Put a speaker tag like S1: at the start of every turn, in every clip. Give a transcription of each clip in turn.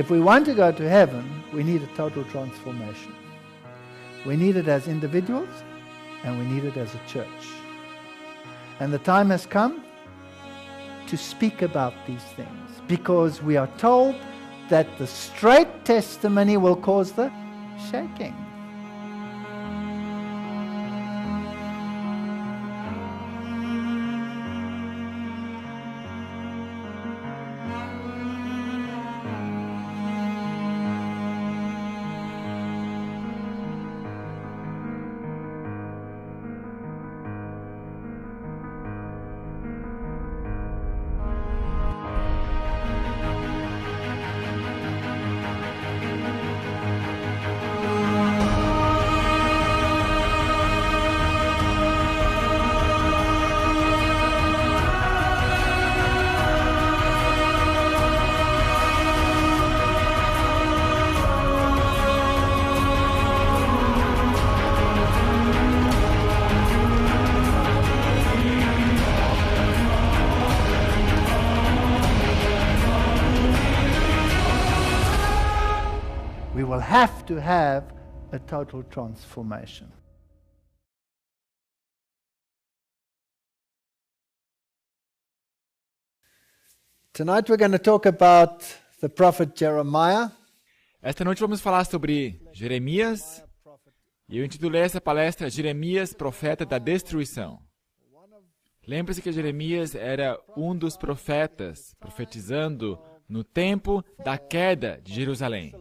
S1: If we want to go to heaven, we need a total transformation. We need it as individuals and we need it as a church. And the time has come to speak about these things, because we are told that the straight testimony will cause the shaking. We will have to have a total transformation. Tonight we're going to talk about the prophet Jeremiah.
S2: Esta noite vamos falar sobre Jeremias, e eu intitulei essa palestra Jeremias, Profeta da Destruição. Lembre-se que Jeremias era um dos profetas, profetizando no tempo da queda de Jerusalém.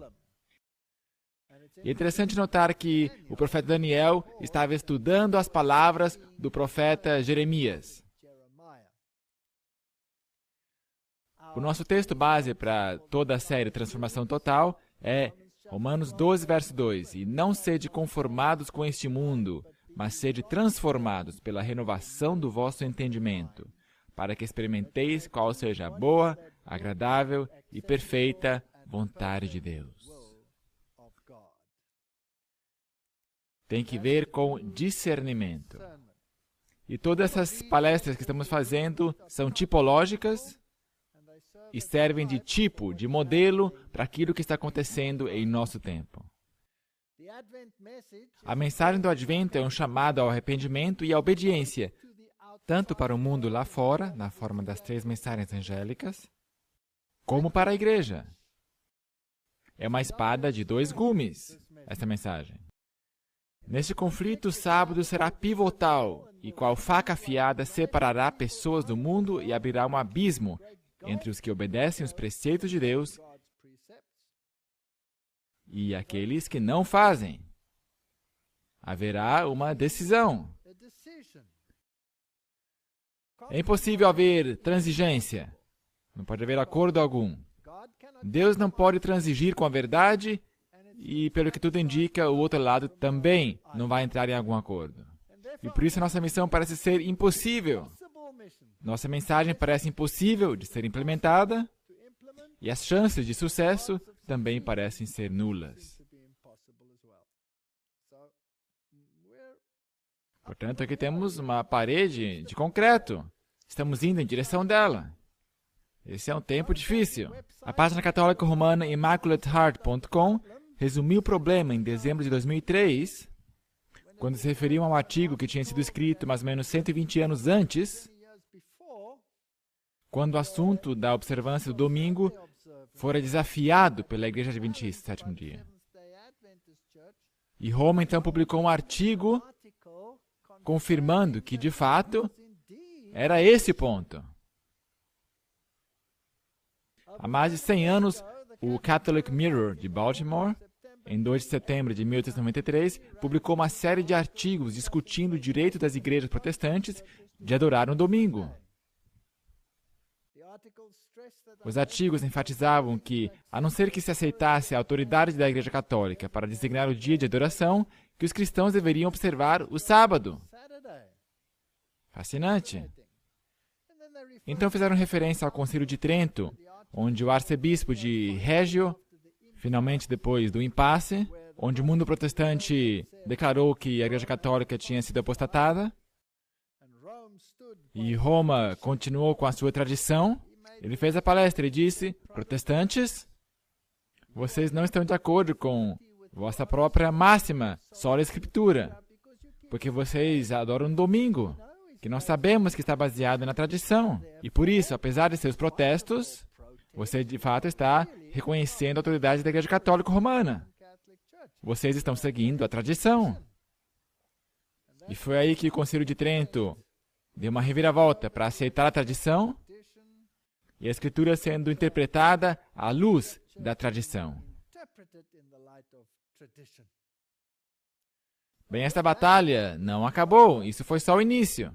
S2: E é interessante notar que o profeta Daniel estava estudando as palavras do profeta Jeremias. O nosso texto base para toda a série Transformação Total é Romanos 12, verso 2. E não sede conformados com este mundo, mas sede transformados pela renovação do vosso entendimento, para que experimenteis qual seja a boa, agradável e perfeita vontade de Deus. Tem que ver com discernimento. E todas essas palestras que estamos fazendo são tipológicas e servem de tipo, de modelo para aquilo que está acontecendo em nosso tempo. A mensagem do Advento é um chamado ao arrependimento e à obediência, tanto para o mundo lá fora, na forma das 3 mensagens angélicas, como para a igreja. É uma espada de 2 gumes, esta mensagem. Neste conflito, o sábado será pivotal, e qual faca afiada separará pessoas do mundo e abrirá um abismo entre os que obedecem os preceitos de Deus e aqueles que não fazem. Haverá uma decisão. É impossível haver transigência. Não pode haver acordo algum. Deus não pode transigir com a verdade e, pelo que tudo indica, o outro lado também não vai entrar em algum acordo. E por isso a nossa missão parece ser impossível. Nossa mensagem parece impossível de ser implementada e as chances de sucesso também parecem ser nulas. Portanto, aqui temos uma parede de concreto. Estamos indo em direção dela. Esse é um tempo difícil. A página católica romana immaculateheart.com resumiu o problema em dezembro de 2003, quando se referiam a um artigo que tinha sido escrito mais ou menos 120 anos antes, quando o assunto da observância do domingo fora desafiado pela Igreja Adventista, sétimo dia. E Roma então publicou um artigo confirmando que, de fato, era esse o ponto. Há mais de 100 anos, o Catholic Mirror de Baltimore, em 2 de setembro de 1893, publicou uma série de artigos discutindo o direito das igrejas protestantes de adorar no domingo. Os artigos enfatizavam que, a não ser que se aceitasse a autoridade da Igreja Católica para designar o dia de adoração, que os cristãos deveriam observar o sábado. Fascinante. Então fizeram referência ao Concílio de Trento, onde o arcebispo de Reggio, finalmente depois do impasse, onde o mundo protestante declarou que a Igreja Católica tinha sido apostatada, e Roma continuou com a sua tradição, ele fez a palestra e disse: protestantes, Vocês não estão de acordo com vossa própria máxima, sola escritura, porque vocês adoram um domingo, que nós sabemos que está baseado na tradição. E por isso, apesar de seus protestos, você de fato está reconhecendo a autoridade da Igreja Católica Romana. Vocês estão seguindo a tradição. E foi aí que o Concílio de Trento deu uma reviravolta para aceitar a tradição e a Escritura sendo interpretada à luz da tradição. Bem, esta batalha não acabou, isso foi só o início.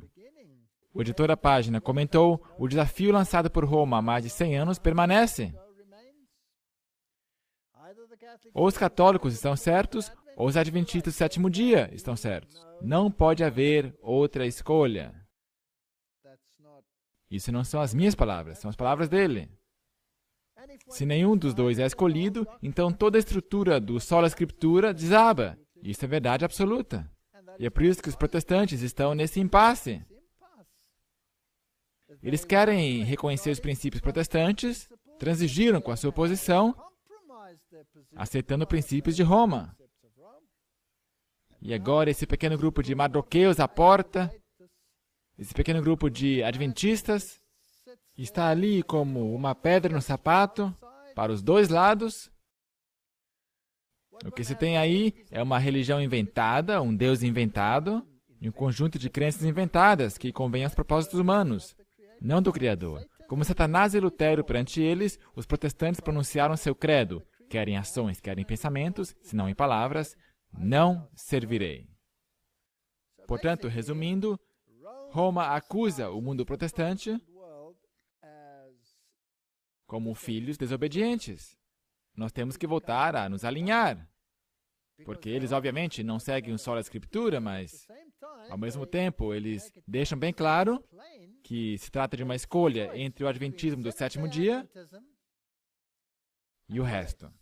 S2: O editor da página comentou: o desafio lançado por Roma há mais de 100 anos permanece. Ou os católicos estão certos, ou os adventistas do sétimo dia estão certos. Não pode haver outra escolha. Isso não são as minhas palavras, são as palavras dele. Se nenhum dos dois é escolhido, então toda a estrutura do sola escritura desaba. Isso é verdade absoluta. E é por isso que os protestantes estão nesse impasse. Eles querem reconhecer os princípios protestantes, transigiram com a sua posição, aceitando princípios de Roma. E agora esse pequeno grupo de mardoqueus à porta, esse pequeno grupo de adventistas, está ali como uma pedra no sapato, para os dois lados. O que se tem aí é uma religião inventada, um Deus inventado, e um conjunto de crenças inventadas que convêm aos propósitos humanos, não do Criador. Como Satanás e Lutero perante eles, os protestantes pronunciaram seu credo: quer em ações, quer em pensamentos, se não em palavras, não servirei. Portanto, resumindo, Roma acusa o mundo protestante como filhos desobedientes. Nós temos que voltar a nos alinhar, porque eles, obviamente, não seguem o sola escritura, mas, ao mesmo tempo, eles deixam bem claro que se trata de uma escolha entre o adventismo do sétimo dia e o resto.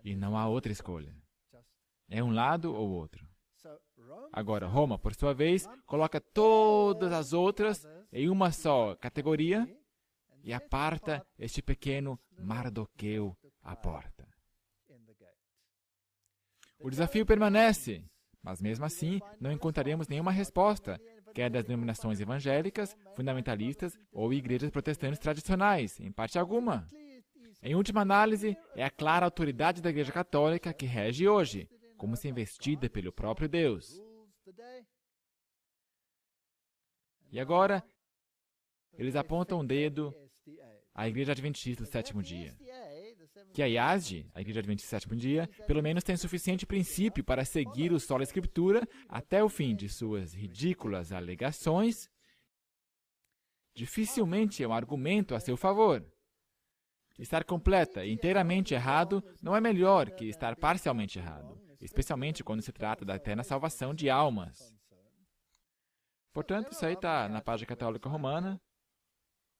S2: E não há outra escolha. É um lado ou outro. Agora, Roma, por sua vez, coloca todas as outras em uma só categoria e aparta este pequeno Mardoqueu à porta. O desafio permanece, mas mesmo assim não encontraremos nenhuma resposta, quer das denominações evangélicas, fundamentalistas ou igrejas protestantes tradicionais, em parte alguma. Em última análise, é a clara autoridade da Igreja Católica que rege hoje, como se investida pelo próprio Deus. E agora, eles apontam o dedo à Igreja Adventista do sétimo dia. Que a IASD, a Igreja Adventista do sétimo dia, pelo menos tem suficiente princípio para seguir o sola escritura até o fim de suas ridículas alegações, dificilmente é um argumento a seu favor. Estar completa e inteiramente errado não é melhor que estar parcialmente errado, especialmente quando se trata da eterna salvação de almas. Portanto, isso aí está na página católica romana.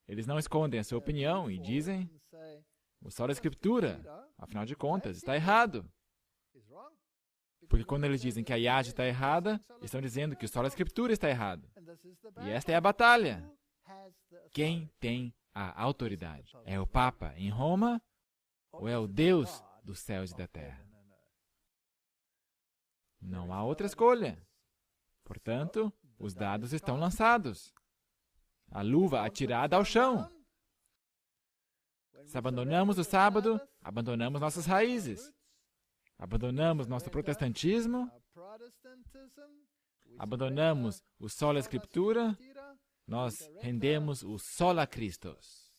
S2: Eles não escondem a sua opinião e dizem: o sola escritura, afinal de contas, está errado. Porque quando eles dizem que a IAD está errada, estão dizendo que o sola escritura está errado. E esta é a batalha. Quem tem a autoridade? É o Papa em Roma ou é o Deus dos céus e da terra? Não há outra escolha. Portanto, os dados estão lançados. A luva atirada ao chão. Se abandonamos o sábado, abandonamos nossas raízes. Abandonamos nosso protestantismo, abandonamos o sola escritura, nós rendemos o sola Christus.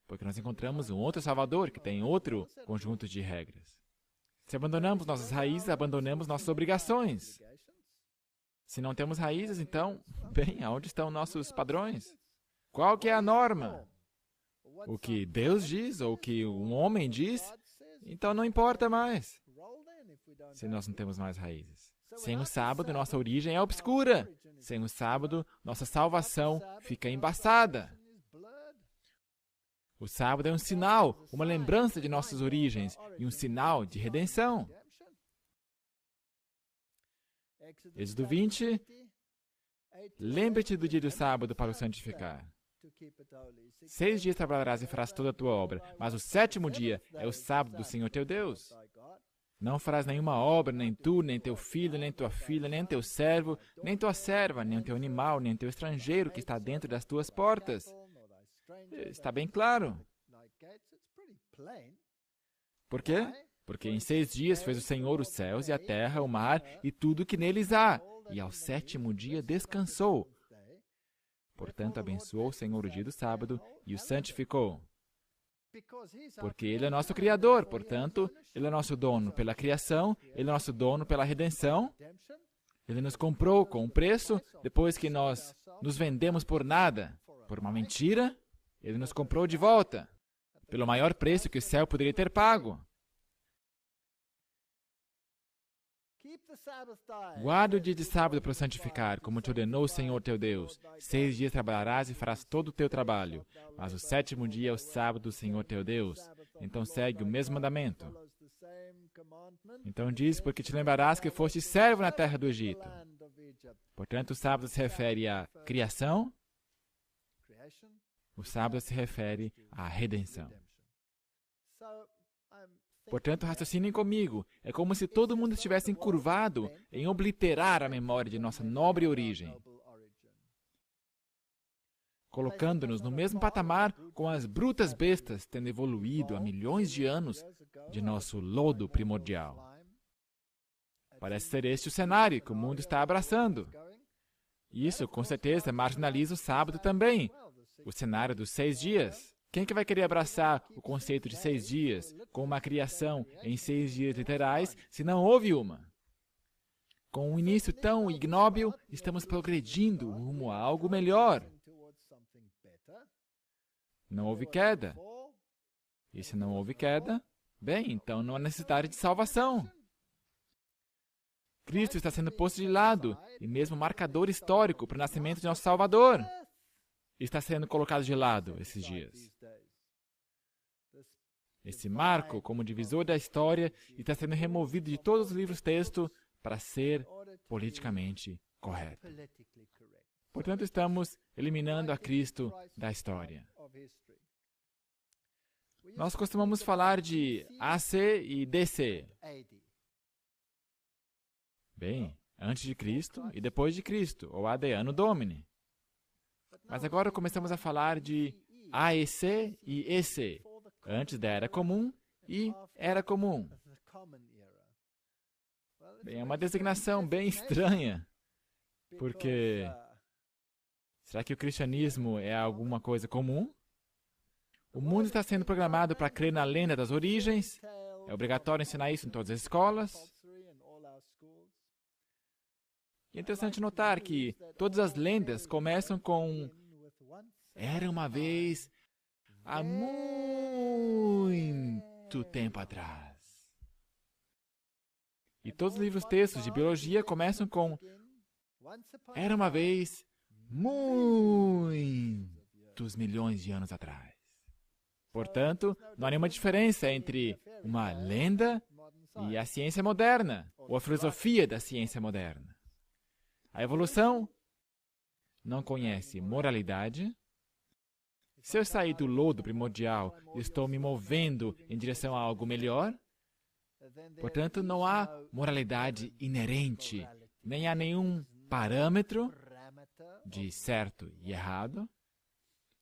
S2: Porque nós encontramos um outro Salvador que tem outro conjunto de regras. Se abandonamos nossas raízes, abandonamos nossas obrigações. Se não temos raízes, então, bem, aonde estão nossos padrões? Qual que é a norma? O que Deus diz ou o que um homem diz, então não importa mais, se nós não temos mais raízes. Sem o sábado, nossa origem é obscura. Sem o sábado, nossa salvação fica embaçada. O sábado é um sinal, uma lembrança de nossas origens e um sinal de redenção. Êxodo 20, lembre-te do dia do sábado para o santificar. 6 dias trabalharás e farás toda a tua obra, mas o 7º dia é o sábado do Senhor teu Deus. Não farás nenhuma obra, nem tu, nem teu filho, nem tua filha, nem teu servo, nem tua serva, nem teu animal, nem teu estrangeiro que está dentro das tuas portas. Está bem claro. Por quê? Porque em 6 dias fez o Senhor os céus e a terra, o mar e tudo que neles há, e ao 7º dia descansou. Portanto, abençoou o Senhor o dia do sábado e o santificou. Porque Ele é nosso Criador, portanto, Ele é nosso dono pela criação, Ele é nosso dono pela redenção. Ele nos comprou com um preço, depois que nós nos vendemos por nada, por uma mentira, Ele nos comprou de volta, pelo maior preço que o céu poderia ter pago. Guarda o dia de sábado para o santificar, como te ordenou o Senhor teu Deus. 6 dias trabalharás e farás todo o teu trabalho, mas o 7º dia é o sábado do Senhor teu Deus. Então segue o mesmo mandamento. Então diz, porque te lembrarás que foste servo na terra do Egito. Portanto, o sábado se refere à criação, o sábado se refere à redenção. Portanto, raciocinem comigo. É como se todo mundo estivesse encurvado em obliterar a memória de nossa nobre origem, colocando-nos no mesmo patamar com as brutas bestas, tendo evoluído há milhões de anos de nosso lodo primordial. Parece ser este o cenário que o mundo está abraçando. Isso, com certeza, marginaliza o sábado também, o cenário dos 6 dias. Quem que vai querer abraçar o conceito de 6 dias, com uma criação em 6 dias literais, se não houve uma? Com um início tão ignóbil, estamos progredindo rumo a algo melhor. Não houve queda. E se não houve queda, bem, então não há necessidade de salvação. Cristo está sendo posto de lado, e mesmo marcador histórico para o nascimento de nosso Salvador está sendo colocado de lado esses dias. Esse marco, como divisor da história, está sendo removido de todos os livros-texto para ser politicamente correto. Portanto, estamos eliminando a Cristo da história. Nós costumamos falar de AC e DC. Bem, antes de Cristo e depois de Cristo, ou AD Anno Domini. Mas agora começamos a falar de AEC e EC, antes da Era Comum e Era Comum. Bem, é uma designação bem estranha, porque será que o cristianismo é alguma coisa comum? O mundo está sendo programado para crer na lenda das origens, é obrigatório ensinar isso em todas as escolas. É interessante notar que todas as lendas começam com "era uma vez, há muito tempo atrás". E todos os livros-textos de biologia começam com "era uma vez, muitos milhões de anos atrás". Portanto, não há nenhuma diferença entre uma lenda e a ciência moderna, ou a filosofia da ciência moderna. A evolução não conhece moralidade. Se eu sair do lodo primordial e estou me movendo em direção a algo melhor, portanto, não há moralidade inerente, nem há nenhum parâmetro de certo e errado.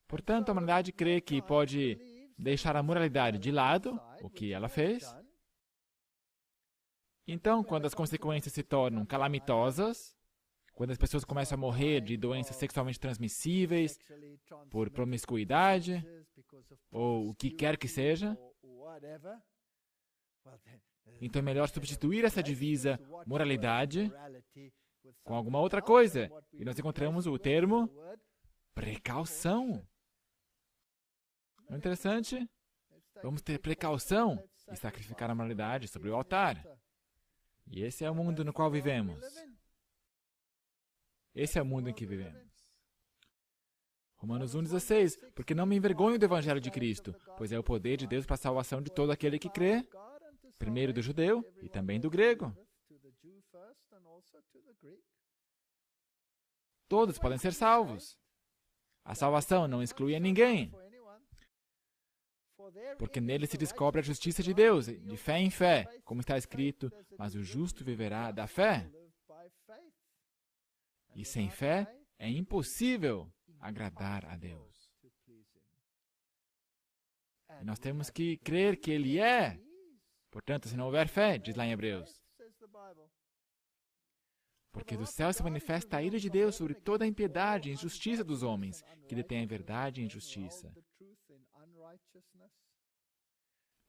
S2: Portanto, a humanidade crê que pode deixar a moralidade de lado, o que ela fez. Então, quando as consequências se tornam calamitosas, quando as pessoas começam a morrer de doenças sexualmente transmissíveis, por promiscuidade, ou o que quer que seja, então é melhor substituir essa divisa moralidade com alguma outra coisa. E nós encontramos o termo precaução. Não é interessante? Vamos ter precaução e sacrificar a moralidade sobre o altar. E esse é o mundo no qual vivemos. Esse é o mundo em que vivemos. Romanos 1,16. Porque não me envergonho do Evangelho de Cristo, pois é o poder de Deus para a salvação de todo aquele que crê, primeiro do judeu e também do grego. Todos podem ser salvos. A salvação não exclui a ninguém, porque nele se descobre a justiça de Deus, de fé em fé, como está escrito, mas o justo viverá da fé. E sem fé é impossível agradar a Deus. E nós temos que crer que Ele é. Portanto, se não houver fé, diz lá em Hebreus, porque do céu se manifesta a ira de Deus sobre toda a impiedade e injustiça dos homens, que detêm a verdade e a injustiça.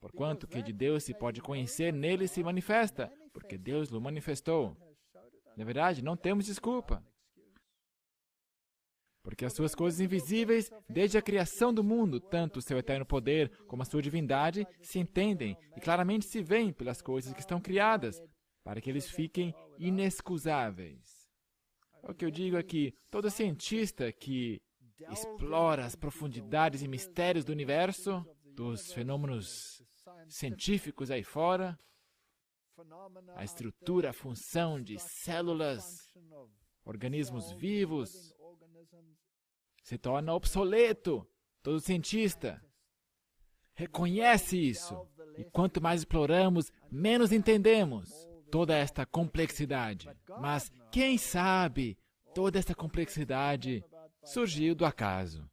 S2: Porquanto que de Deus se pode conhecer, nele se manifesta, porque Deus o manifestou. Na verdade, não temos desculpa. Porque as suas coisas invisíveis, desde a criação do mundo, tanto o seu eterno poder como a sua divindade, se entendem e claramente se veem pelas coisas que estão criadas, para que eles fiquem inexcusáveis. O que eu digo é que todo cientista que explora as profundidades e mistérios do universo, dos fenômenos científicos aí fora, a estrutura, a função de células, organismos vivos, se torna obsoleto. Todo cientista reconhece isso. E quanto mais exploramos, menos entendemos toda esta complexidade. Mas, quem sabe, toda esta complexidade surgiu do acaso.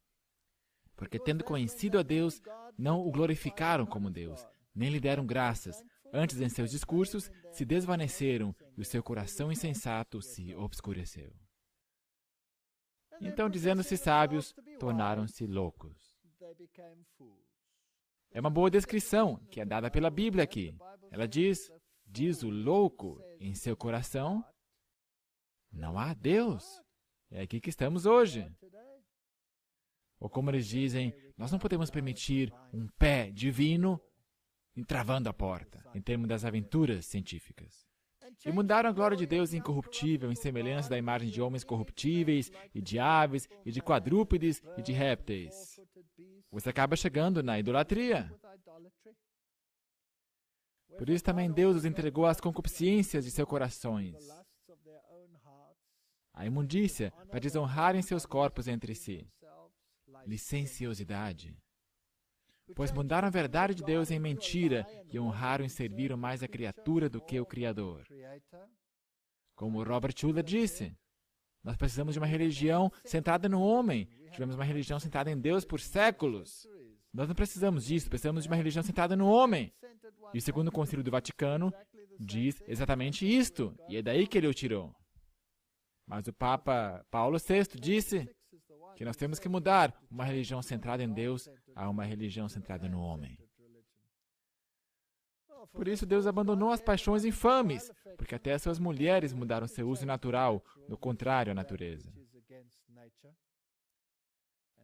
S2: Porque, tendo conhecido a Deus, não o glorificaram como Deus, nem lhe deram graças. Antes, em seus discursos, se desvaneceram e o seu coração insensato se obscureceu. Então, dizendo-se sábios, tornaram-se loucos. É uma boa descrição que é dada pela Bíblia aqui. Ela diz o louco em seu coração, não há Deus. É aqui que estamos hoje. Ou como eles dizem, nós não podemos permitir um pé divino entravando a porta, em termos das aventuras científicas. E mudaram a glória de Deus incorruptível em semelhança da imagem de homens corruptíveis, e de aves, e de quadrúpedes, e de répteis. Você acaba chegando na idolatria. Por isso também Deus os entregou às concupiscências de seus corações, a imundícia, para desonrarem seus corpos entre si. Licenciosidade. Pois mudaram a verdade de Deus em mentira e honraram e serviram mais a criatura do que o Criador. Como Robert Schuller disse, nós precisamos de uma religião centrada no homem. Tivemos uma religião centrada em Deus por séculos. Nós não precisamos disso, precisamos de uma religião centrada no homem. E o Segundo Concílio do Vaticano diz exatamente isto, e é daí que ele o tirou. Mas o Papa Paulo VI disse que nós temos que mudar uma religião centrada em Deus a uma religião centrada no homem. Por isso Deus abandonou as paixões infames, porque até as suas mulheres mudaram seu uso natural, no contrário à natureza.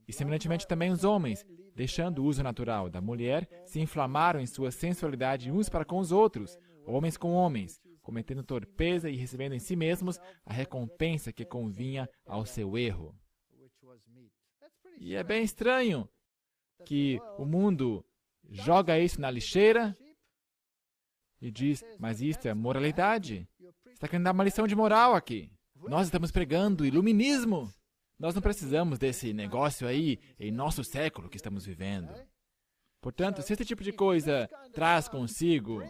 S2: E semelhantemente também os homens, deixando o uso natural da mulher, se inflamaram em sua sensualidade uns para com os outros, homens com homens, cometendo torpeza e recebendo em si mesmos a recompensa que convinha ao seu erro. E é bem estranho que o mundo joga isso na lixeira e diz, mas isto é moralidade. Você está querendo dar uma lição de moral aqui. Nós estamos pregando iluminismo. Nós não precisamos desse negócio aí em nosso século que estamos vivendo. Portanto, se esse tipo de coisa traz consigo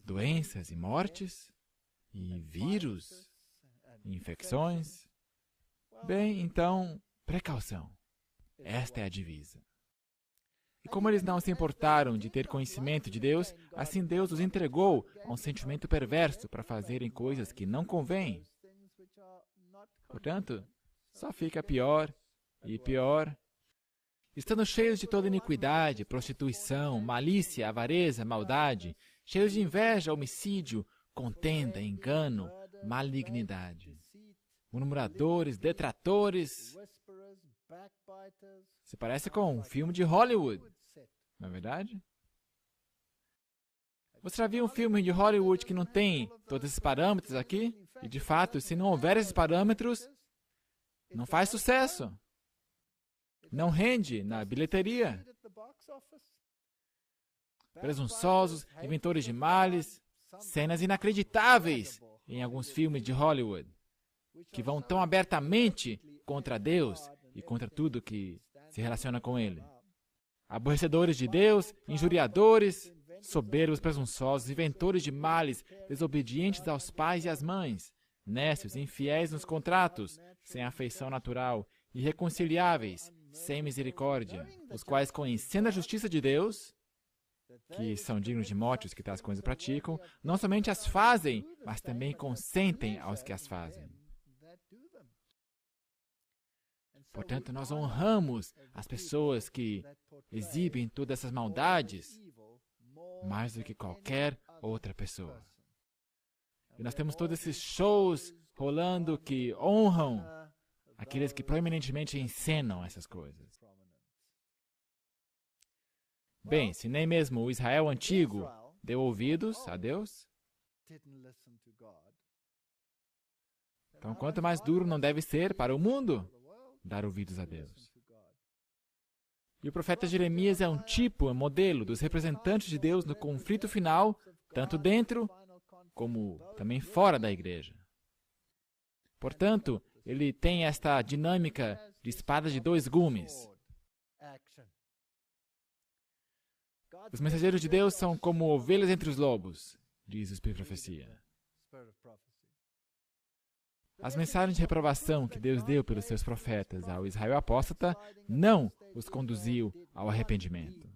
S2: doenças e mortes, e vírus, e infecções, bem, então, precaução. Esta é a divisa. E como eles não se importaram de ter conhecimento de Deus, assim Deus os entregou a um sentimento perverso para fazerem coisas que não convêm. Portanto, só fica pior e pior. Estando cheios de toda iniquidade, prostituição, malícia, avareza, maldade, cheios de inveja, homicídio, contenda, engano, malignidade. Murmuradores, detratores. Se parece com um filme de Hollywood, não é verdade? Você já viu um filme de Hollywood que não tem todos esses parâmetros aqui? E, de fato, se não houver esses parâmetros, não faz sucesso. Não rende na bilheteria. Presunçosos, inventores de males, cenas inacreditáveis em alguns filmes de Hollywood. que vão tão abertamente contra Deus e contra tudo que se relaciona com Ele. Aborrecedores de Deus, injuriadores, soberbos, presunçosos, inventores de males, desobedientes aos pais e às mães, nécios, infiéis nos contratos, sem afeição natural, irreconciliáveis, sem misericórdia, os quais, conhecendo a justiça de Deus, que são dignos de morte os que tais coisas praticam, não somente as fazem, mas também consentem aos que as fazem. Portanto, nós honramos as pessoas que exibem todas essas maldades mais do que qualquer outra pessoa. E nós temos todos esses shows rolando que honram aqueles que proeminentemente encenam essas coisas. Bem, se nem mesmo o Israel antigo deu ouvidos a Deus, então quanto mais duro não deve ser para o mundo dar ouvidos a Deus. E o profeta Jeremias é um tipo, um modelo dos representantes de Deus no conflito final, tanto dentro como também fora da igreja. Portanto, ele tem esta dinâmica de espada de dois gumes. Os mensageiros de Deus são como ovelhas entre os lobos, diz o Espírito de Profecia. As mensagens de reprovação que Deus deu pelos seus profetas ao Israel apóstata não os conduziu ao arrependimento.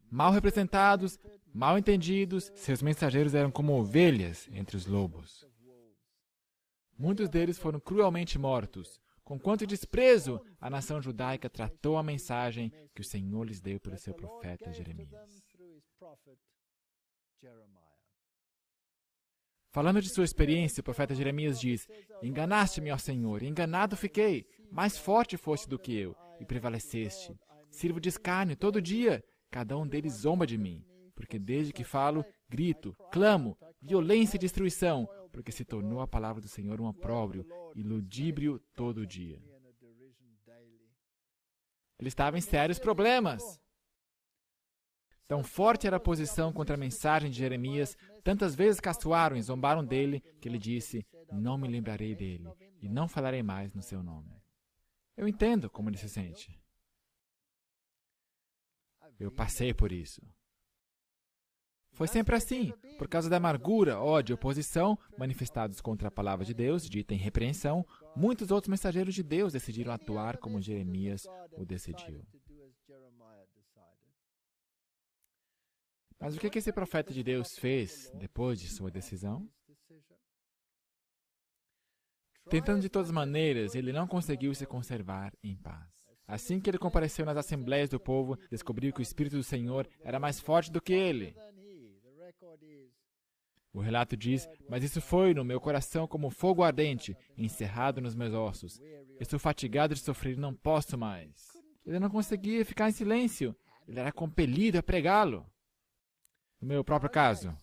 S2: Mal representados, mal entendidos, seus mensageiros eram como ovelhas entre os lobos. Muitos deles foram cruelmente mortos, com quanto desprezo a nação judaica tratou a mensagem que o Senhor lhes deu pelo seu profeta Jeremias. Falando de sua experiência, o profeta Jeremias diz: enganaste-me, ó Senhor, enganado fiquei, mais forte foste do que eu, e prevaleceste. Sirvo de escárnio todo dia, cada um deles zomba de mim, porque desde que falo, grito, clamo, violência e destruição, porque se tornou a palavra do Senhor um opróbrio e ludíbrio todo dia. Ele estava em sérios problemas. Tão forte era a posição contra a mensagem de Jeremias, tantas vezes caçoaram e zombaram dele, que ele disse: não me lembrarei dele, e não falarei mais no seu nome. Eu entendo como ele se sente. Eu passei por isso. Foi sempre assim, por causa da amargura, ódio e oposição manifestados contra a palavra de Deus, dita em repreensão, muitos outros mensageiros de Deus decidiram atuar como Jeremias o decidiu. Mas o que esse profeta de Deus fez depois de sua decisão? Tentando de todas as maneiras, ele não conseguiu se conservar em paz. Assim que ele compareceu nas assembleias do povo, descobriu que o Espírito do Senhor era mais forte do que ele. O relato diz: mas isso foi no meu coração como fogo ardente, encerrado nos meus ossos. Estou fatigado de sofrer e não posso mais. Ele não conseguia ficar em silêncio. Ele era compelido a pregá-lo. No meu próprio caso,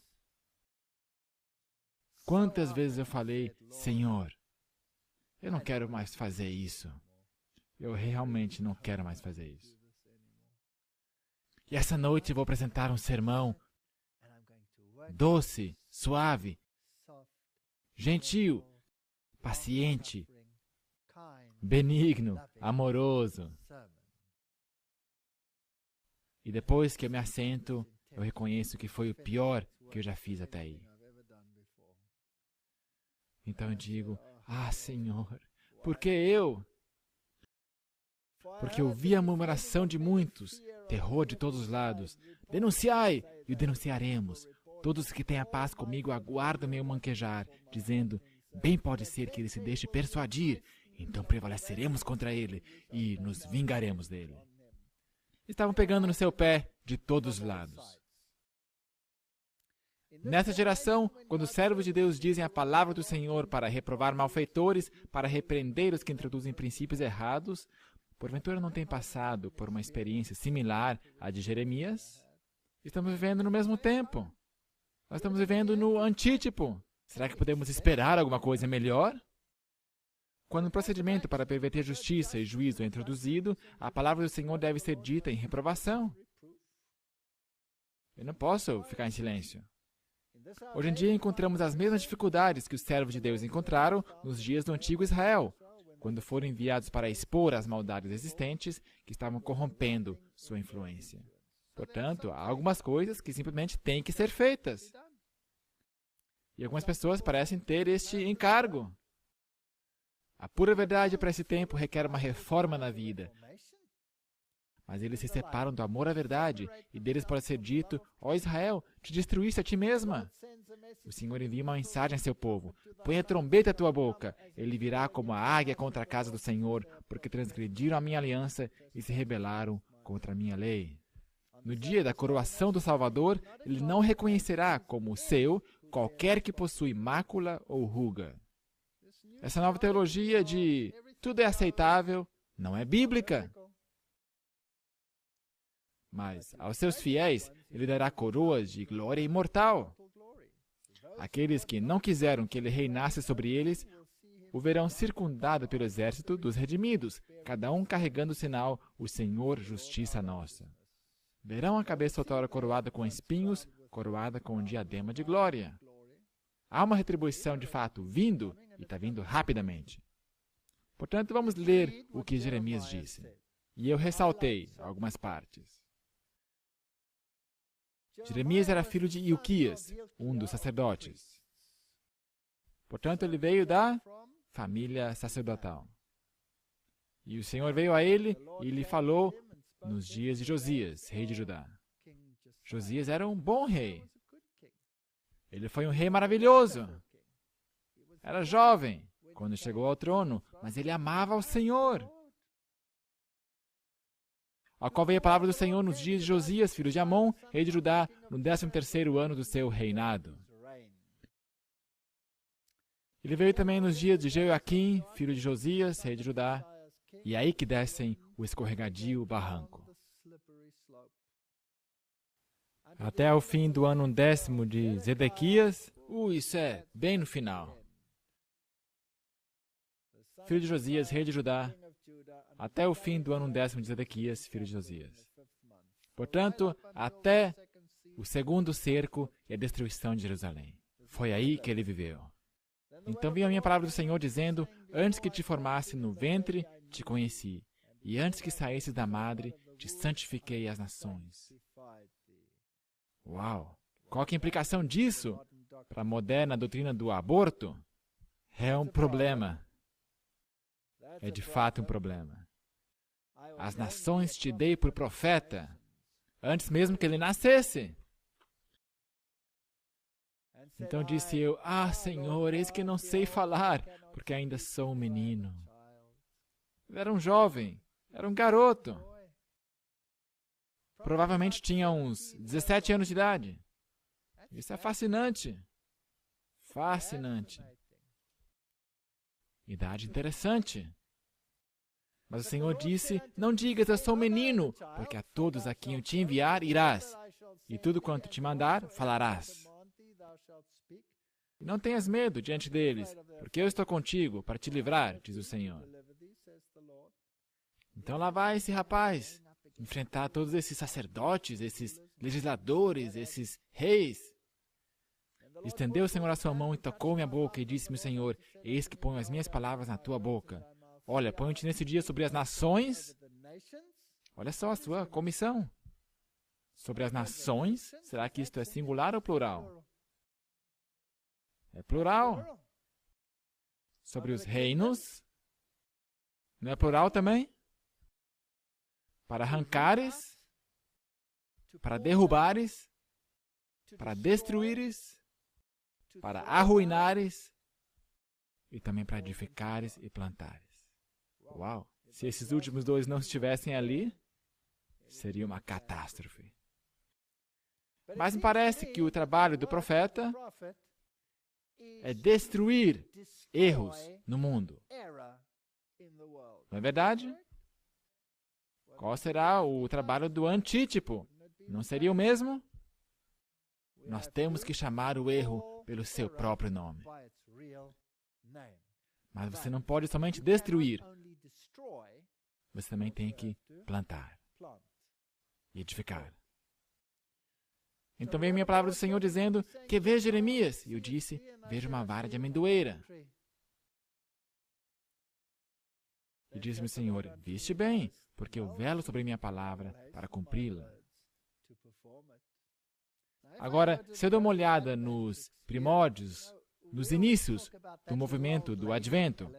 S2: quantas vezes eu falei: Senhor, eu não quero mais fazer isso. Eu realmente não quero mais fazer isso. E essa noite eu vou apresentar um sermão doce, suave, gentil, paciente, benigno, amoroso. E depois que eu me assento, eu reconheço que foi o pior que eu já fiz até aí. Então eu digo: ah, Senhor, por que eu? Porque eu vi a murmuração de muitos, terror de todos os lados. Denunciai, e o denunciaremos. Todos que têm a paz comigo aguardam meu manquejar, dizendo: bem pode ser que ele se deixe persuadir, então prevaleceremos contra ele e nos vingaremos dele. Estavam pegando no seu pé de todos os lados. Nessa geração, quando os servos de Deus dizem a palavra do Senhor para reprovar malfeitores, para repreender os que introduzem princípios errados, porventura não tem passado por uma experiência similar à de Jeremias? Estamos vivendo no mesmo tempo. Nós estamos vivendo no antítipo. Será que podemos esperar alguma coisa melhor? Quando um procedimento para perverter justiça e juízo é introduzido, a palavra do Senhor deve ser dita em reprovação. Eu não posso ficar em silêncio. Hoje em dia encontramos as mesmas dificuldades que os servos de Deus encontraram nos dias do antigo Israel, quando foram enviados para expor as maldades existentes que estavam corrompendo sua influência. Portanto, há algumas coisas que simplesmente têm que ser feitas. E algumas pessoas parecem ter este encargo. A pura verdade para esse tempo requer uma reforma na vida. Mas eles se separam do amor à verdade, e deles pode ser dito: ó Israel, te destruíste a ti mesma. O Senhor envia uma mensagem a seu povo: põe a trombeta à tua boca, ele virá como a águia contra a casa do Senhor, porque transgrediram a minha aliança e se rebelaram contra a minha lei. No dia da coroação do Salvador, ele não reconhecerá como seu qualquer que possui mácula ou ruga. Essa nova teologia de tudo é aceitável não é bíblica. Mas aos seus fiéis ele dará coroas de glória imortal. Aqueles que não quiseram que ele reinasse sobre eles o verão circundado pelo exército dos redimidos, cada um carregando o sinal: o Senhor, justiça nossa. Verão a cabeça outrora coroada com espinhos, coroada com um diadema de glória. Há uma retribuição de fato vindo, e está vindo rapidamente. Portanto, vamos ler o que Jeremias disse. E eu ressaltei algumas partes. Jeremias era filho de Ilquias, um dos sacerdotes. Portanto, ele veio da família sacerdotal. E o Senhor veio a ele e lhe falou nos dias de Josias, rei de Judá. Josias era um bom rei. Ele foi um rei maravilhoso. Era jovem quando chegou ao trono, mas ele amava o Senhor. Ao qual veio a palavra do Senhor nos dias de Josias, filho de Amon, rei de Judá, no 13º ano do seu reinado. Ele veio também nos dias de Jeoaquim, filho de Josias, rei de Judá, e é aí que descem o escorregadio barranco. Até o fim do ano 10º de Zedequias, isso é bem no final. Filho de Josias, rei de Judá, até o fim do ano 10º de Zedequias, filho de Josias. Portanto, até o segundo cerco e a destruição de Jerusalém. Foi aí que ele viveu. Então veio a minha palavra do Senhor dizendo: antes que te formasse no ventre, te conheci, e antes que saísses da madre, te santifiquei às nações. Uau! Qual que é a implicação disso para a moderna doutrina do aborto? É um problema. É de fato um problema. As nações te dei por profeta, antes mesmo que ele nascesse. Então disse eu: Senhor, eis que não sei falar, porque ainda sou um menino. Ele era um jovem, era um garoto. Provavelmente tinha uns 17 anos de idade. Isso é fascinante. Fascinante. Idade interessante. Mas o Senhor disse: não digas, eu sou um menino, porque a todos a quem eu te enviar irás, e tudo quanto te mandar, falarás. E não tenhas medo diante deles, porque eu estou contigo para te livrar, diz o Senhor. Então lá vai esse rapaz enfrentar todos esses sacerdotes, esses legisladores, esses reis. Estendeu o Senhor a sua mão e tocou minha boca, e disse-me o Senhor: eis que ponho as minhas palavras na tua boca. Olha, ponho-te nesse dia sobre as nações. Olha só a sua comissão. Sobre as nações, será que isto é singular ou plural? É plural. Sobre os reinos, não é plural também? Para arrancares, para derrubares, para destruíres, para arruinares e também para edificares e plantares. Uau! Se esses últimos dois não estivessem ali, seria uma catástrofe. Mas me parece que o trabalho do profeta é destruir erros no mundo. Não é verdade? Qual será o trabalho do antítipo? Não seria o mesmo? Nós temos que chamar o erro pelo seu próprio nome. Mas você não pode somente destruir. Você também tem que plantar e edificar. Então veio a minha palavra do Senhor dizendo, que vês, Jeremias? E eu disse, vejo uma vara de amendoeira. E disse-me o Senhor, viste bem, porque eu velo sobre minha palavra para cumpri-la. Agora, se eu dou uma olhada nos primórdios, nos inícios do movimento do Advento,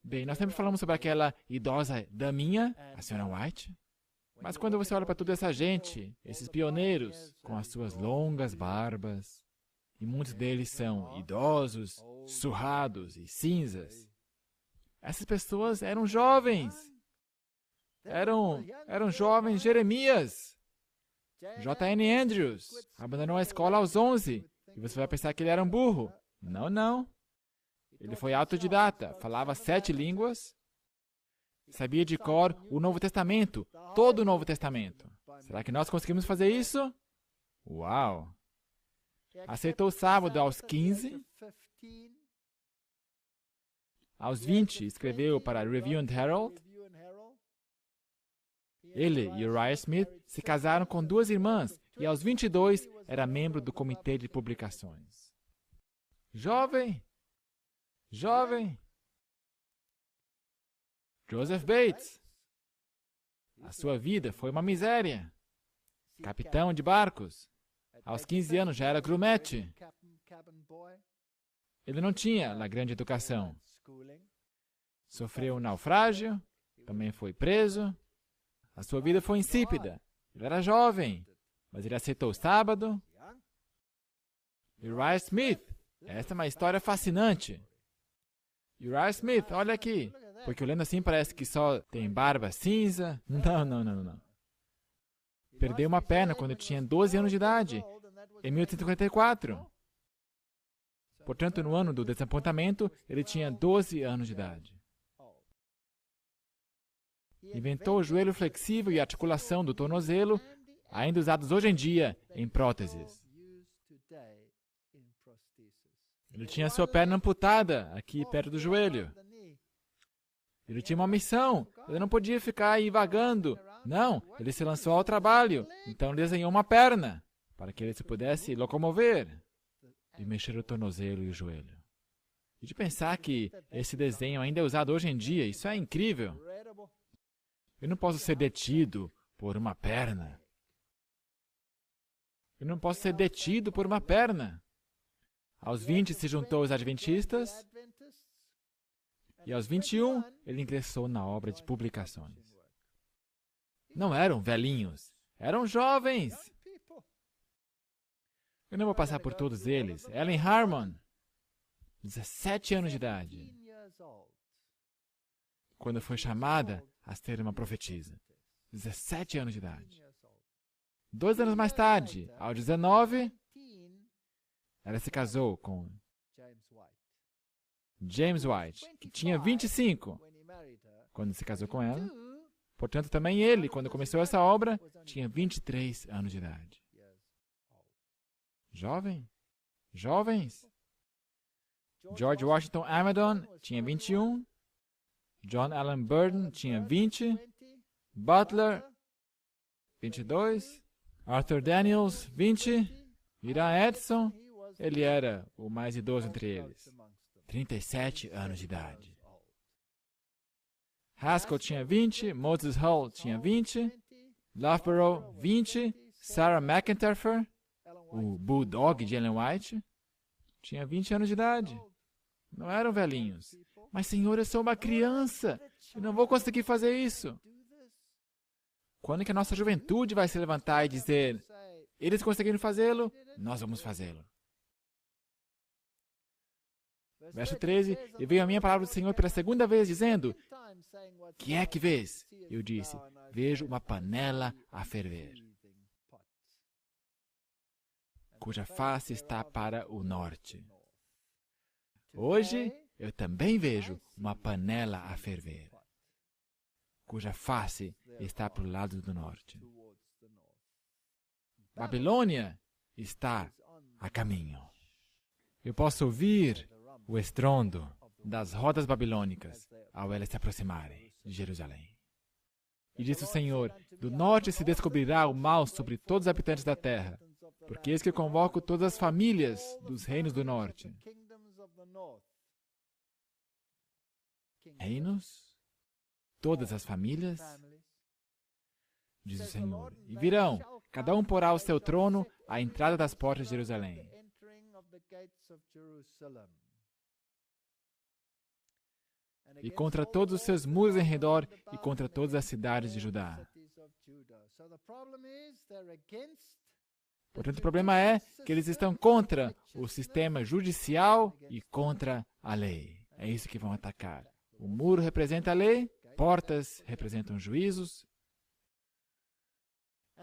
S2: bem, nós sempre falamos sobre aquela idosa daminha, a Senhora White, mas quando você olha para toda essa gente, esses pioneiros, com as suas longas barbas, e muitos deles são idosos, surrados e cinzas, essas pessoas eram jovens. Eram jovens Jeremias. J.N. Andrews abandonou a escola aos 11. E você vai pensar que ele era um burro. Não, não. Ele foi autodidata, falava 7 línguas, sabia de cor o Novo Testamento, todo o Novo Testamento. Será que nós conseguimos fazer isso? Uau! Aceitou o sábado aos 15. Aos 20, escreveu para a Review and Herald. Ele e Uriah Smith se casaram com 2 irmãs e aos 22 era membro do comitê de publicações. Jovem! Jovem! Joseph Bates. A sua vida foi uma miséria. Capitão de barcos. Aos 15 anos já era grumete. Ele não tinha a grande educação. Sofreu um naufrágio, também foi preso. A sua vida foi insípida. Ele era jovem, mas ele aceitou o sábado. Uriah Smith. Esta é uma história fascinante. Uriah Smith, olha aqui. Porque olhando assim parece que só tem barba cinza. Não. Perdeu uma perna quando tinha 12 anos de idade, em 1854. Portanto, no ano do desapontamento, ele tinha 12 anos de idade. Inventou o joelho flexível e a articulação do tornozelo, ainda usados hoje em dia em próteses. Ele tinha sua perna amputada aqui perto do joelho. Ele tinha uma missão. Ele não podia ficar aí vagando. Não, ele se lançou ao trabalho. Então ele desenhou uma perna para que ele se pudesse locomover e mexer o tornozelo e o joelho. E de pensar que esse desenho ainda é usado hoje em dia, isso é incrível. Eu não posso ser detido por uma perna. Eu não posso ser detido por uma perna. Aos 20 se juntou aos adventistas e aos 21 ele ingressou na obra de publicações. Não eram velhinhos, eram jovens. Eu não vou passar por todos eles. Ellen Harmon, 17 anos de idade, quando foi chamada a ser uma profetisa. 17 anos de idade. 2 anos mais tarde, aos 19, ela se casou com James White, que tinha 25 quando se casou com ela. Portanto, também ele, quando começou essa obra, tinha 23 anos de idade. Jovem? Jovens? George Washington Amadon tinha 21. John Allen Burden tinha 20. Butler, 22. Arthur Daniels, 20. Ira Edson, ele era o mais idoso entre eles. 37 anos de idade. Haskell tinha 20. Moses Hull tinha 20. Loughborough, 20. Sarah McIntyre, o Bulldog de Ellen White, tinha 20 anos de idade. Não eram velhinhos. Mas, Senhor, eu sou uma criança. Eu não vou conseguir fazer isso. Quando que a nossa juventude vai se levantar e dizer, eles conseguiram fazê-lo, nós vamos fazê-lo. Verso 13, e veio a minha palavra do Senhor pela segunda vez, dizendo, que é que vês? Eu disse, vejo uma panela a ferver, cuja face está para o norte. Hoje, eu também vejo uma panela a ferver, cuja face está para o lado do norte. Babilônia está a caminho. Eu posso ouvir o estrondo das rodas babilônicas ao elas se aproximarem de Jerusalém. E disse o Senhor: do norte se descobrirá o mal sobre todos os habitantes da terra, porque eis que eu convoco todas as famílias dos reinos do norte. Reinos? Todas as famílias? Diz o Senhor. E virão, cada um porá o seu trono à entrada das portas de Jerusalém. E contra todos os seus muros em redor e contra todas as cidades de Judá. Portanto, o problema é que eles estão contra o sistema judicial e contra a lei. É isso que vão atacar. O muro representa a lei, portas representam juízos.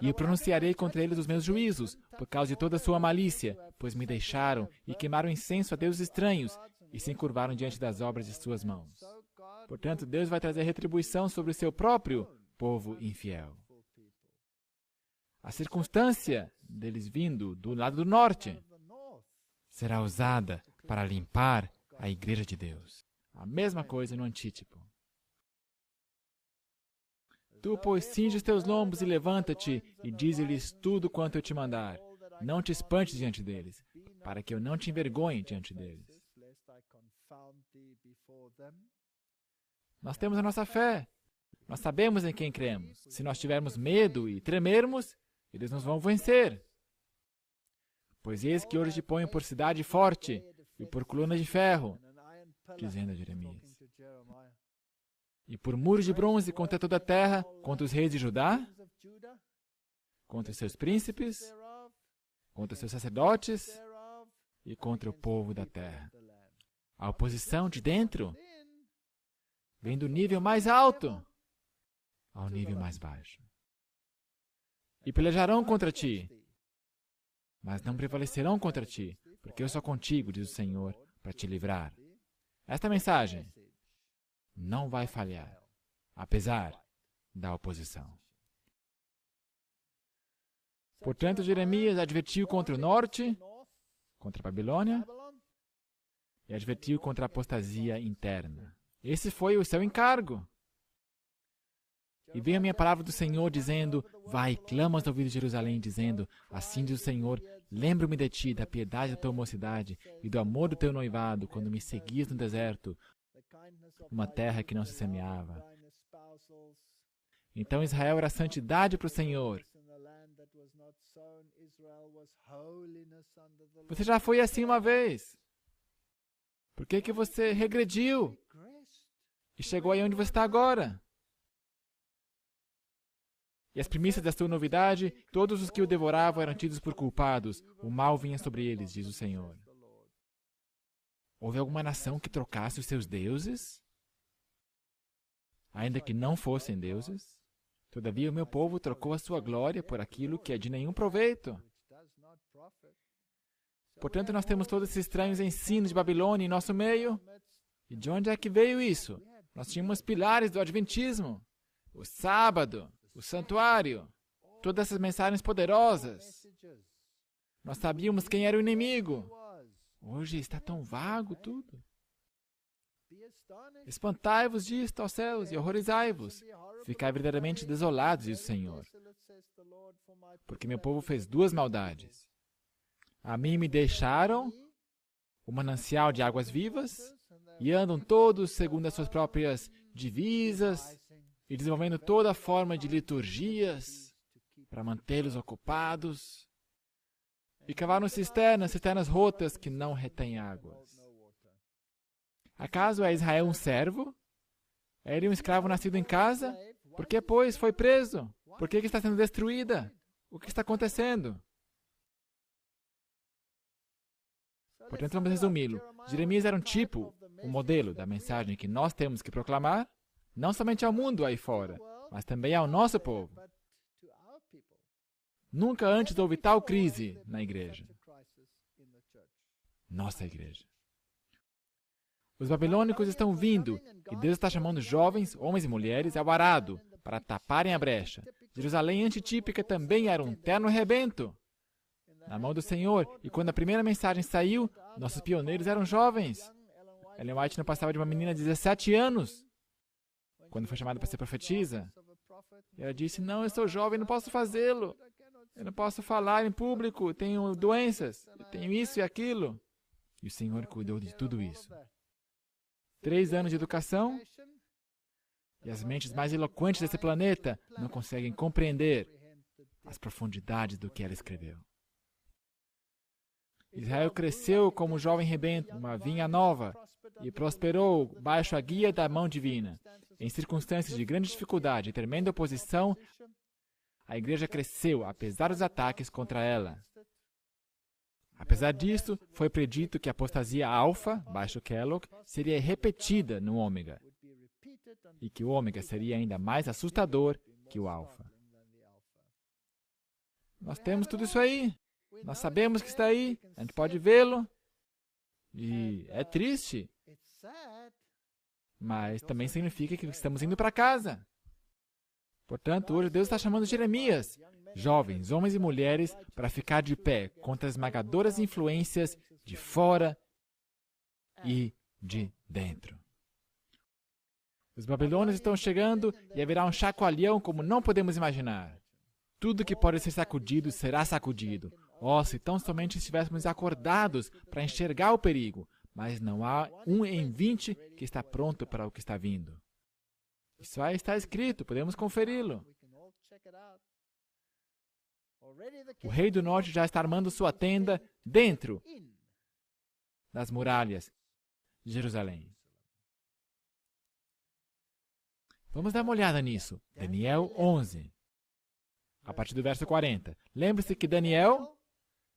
S2: E eu pronunciarei contra eles os meus juízos, por causa de toda a sua malícia, pois me deixaram e queimaram incenso a deuses estranhos e se encurvaram diante das obras de suas mãos. Portanto, Deus vai trazer retribuição sobre o seu próprio povo infiel. A circunstância deles vindo do lado do norte será usada para limpar a igreja de Deus. A mesma coisa no antítipo. Tu, pois, cinge os teus lombos e levanta-te, e dize-lhes tudo quanto eu te mandar. Não te espantes diante deles, para que eu não te envergonhe diante deles. Nós temos a nossa fé. Nós sabemos em quem cremos. Se nós tivermos medo e tremermos, eles nos vão vencer. Pois eis que hoje te ponho por cidade forte e por coluna de ferro, dizendo a Jeremias. E por muros de bronze contra toda a terra, contra os reis de Judá, contra os seus príncipes, contra os seus sacerdotes e contra o povo da terra. A oposição de dentro vem do nível mais alto ao nível mais baixo. E pelejarão contra ti, mas não prevalecerão contra ti, porque eu sou contigo, diz o Senhor, para te livrar. Esta mensagem não vai falhar, apesar da oposição. Portanto, Jeremias advertiu contra o norte, contra a Babilônia, e advertiu contra a apostasia interna. Esse foi o seu encargo. E veio a minha palavra do Senhor, dizendo: vai, clama aos ouvidos de Jerusalém, dizendo: assim diz o Senhor, lembro-me de ti, da piedade da tua mocidade e do amor do teu noivado, quando me seguias no deserto, uma terra que não se semeava. Então Israel era santidade para o Senhor. Você já foi assim uma vez. Por que você regrediu e chegou aí onde você está agora? E as primícias da sua novidade, todos os que o devoravam eram tidos por culpados. O mal vinha sobre eles, diz o Senhor. Houve alguma nação que trocasse os seus deuses? Ainda que não fossem deuses? Todavia o meu povo trocou a sua glória por aquilo que é de nenhum proveito. Portanto, nós temos todos esses estranhos ensinos de Babilônia em nosso meio. E de onde é que veio isso? Nós tínhamos pilares do Adventismo. O sábado, o santuário, todas essas mensagens poderosas. Nós sabíamos quem era o inimigo. Hoje está tão vago tudo. Espantai-vos disto, ó céus, e horrorizai-vos. Ficai verdadeiramente desolados, diz o Senhor. Porque meu povo fez duas maldades. A mim me deixaram o manancial de águas vivas, e andam todos segundo as suas próprias divisas, e desenvolvendo toda forma de liturgias para mantê-los ocupados. E cavaram cisternas rotas que não retêm águas. Acaso é Israel um servo? É ele um escravo nascido em casa? Por que, pois, foi preso? Por que está sendo destruída? O que está acontecendo? Portanto, vamos resumi-lo. Jeremias era um tipo, um modelo da mensagem que nós temos que proclamar, não somente ao mundo aí fora, mas também ao nosso povo. Nunca antes houve tal crise na igreja. Nossa igreja. Os babilônicos estão vindo, e Deus está chamando jovens, homens e mulheres, ao arado, para taparem a brecha. Jerusalém antitípica também era um terno rebento na mão do Senhor, e quando a primeira mensagem saiu, nossos pioneiros eram jovens. Ellen White não passava de uma menina de 17 anos, quando foi chamada para ser profetisa. E ela disse, não, eu sou jovem, não posso fazê-lo. Eu não posso falar em público, tenho doenças, eu tenho isso e aquilo. E o Senhor cuidou de tudo isso. 3 anos de educação, e as mentes mais eloquentes desse planeta não conseguem compreender as profundidades do que ela escreveu. Israel cresceu como jovem rebento, uma vinha nova, e prosperou baixo a guia da mão divina. Em circunstâncias de grande dificuldade e tremenda oposição, a igreja cresceu, apesar dos ataques contra ela. Apesar disso, foi predito que a apostasia alfa, baixo Kellogg, seria repetida no ômega, e que o ômega seria ainda mais assustador que o alfa. Nós temos tudo isso aí. Nós sabemos que está aí. A gente pode vê-lo. E é triste. Mas também significa que estamos indo para casa. Portanto, hoje Deus está chamando Jeremias, jovens, homens e mulheres, para ficar de pé contra as esmagadoras influências de fora e de dentro. Os babilônios estão chegando e haverá um chacoalhão como não podemos imaginar. Tudo que pode ser sacudido será sacudido. Oh, se tão somente estivéssemos acordados para enxergar o perigo, mas não há 1 em 20 que está pronto para o que está vindo. Isso aí está escrito, podemos conferi-lo. O rei do norte já está armando sua tenda dentro das muralhas de Jerusalém. Vamos dar uma olhada nisso. Daniel 11. A partir do verso 40. Lembre-se que Daniel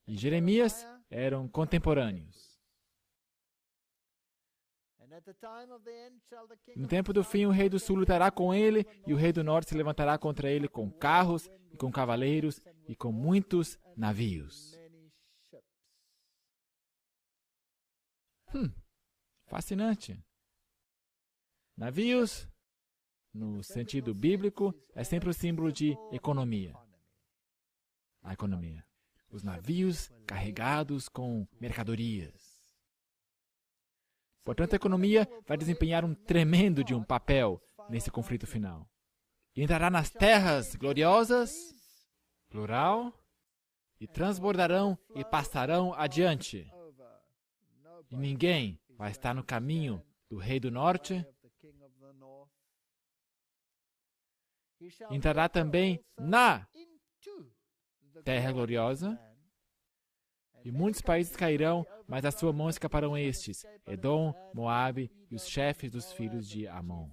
S2: e Jeremias eram contemporâneos. No tempo do fim, o rei do sul lutará com ele, e o rei do norte se levantará contra ele com carros, e com cavaleiros, e com muitos navios. Fascinante. Navios, no sentido bíblico, é sempre o símbolo de economia. A economia. Os navios carregados com mercadorias. Portanto, a economia vai desempenhar um tremendo de um papel nesse conflito final. E entrará nas terras gloriosas, plural, e transbordarão e passarão adiante. E ninguém vai estar no caminho do rei do norte. Entrará também na terra gloriosa. E muitos países cairão, mas da sua mão escaparão estes, Edom, Moabe e os chefes dos filhos de Amon.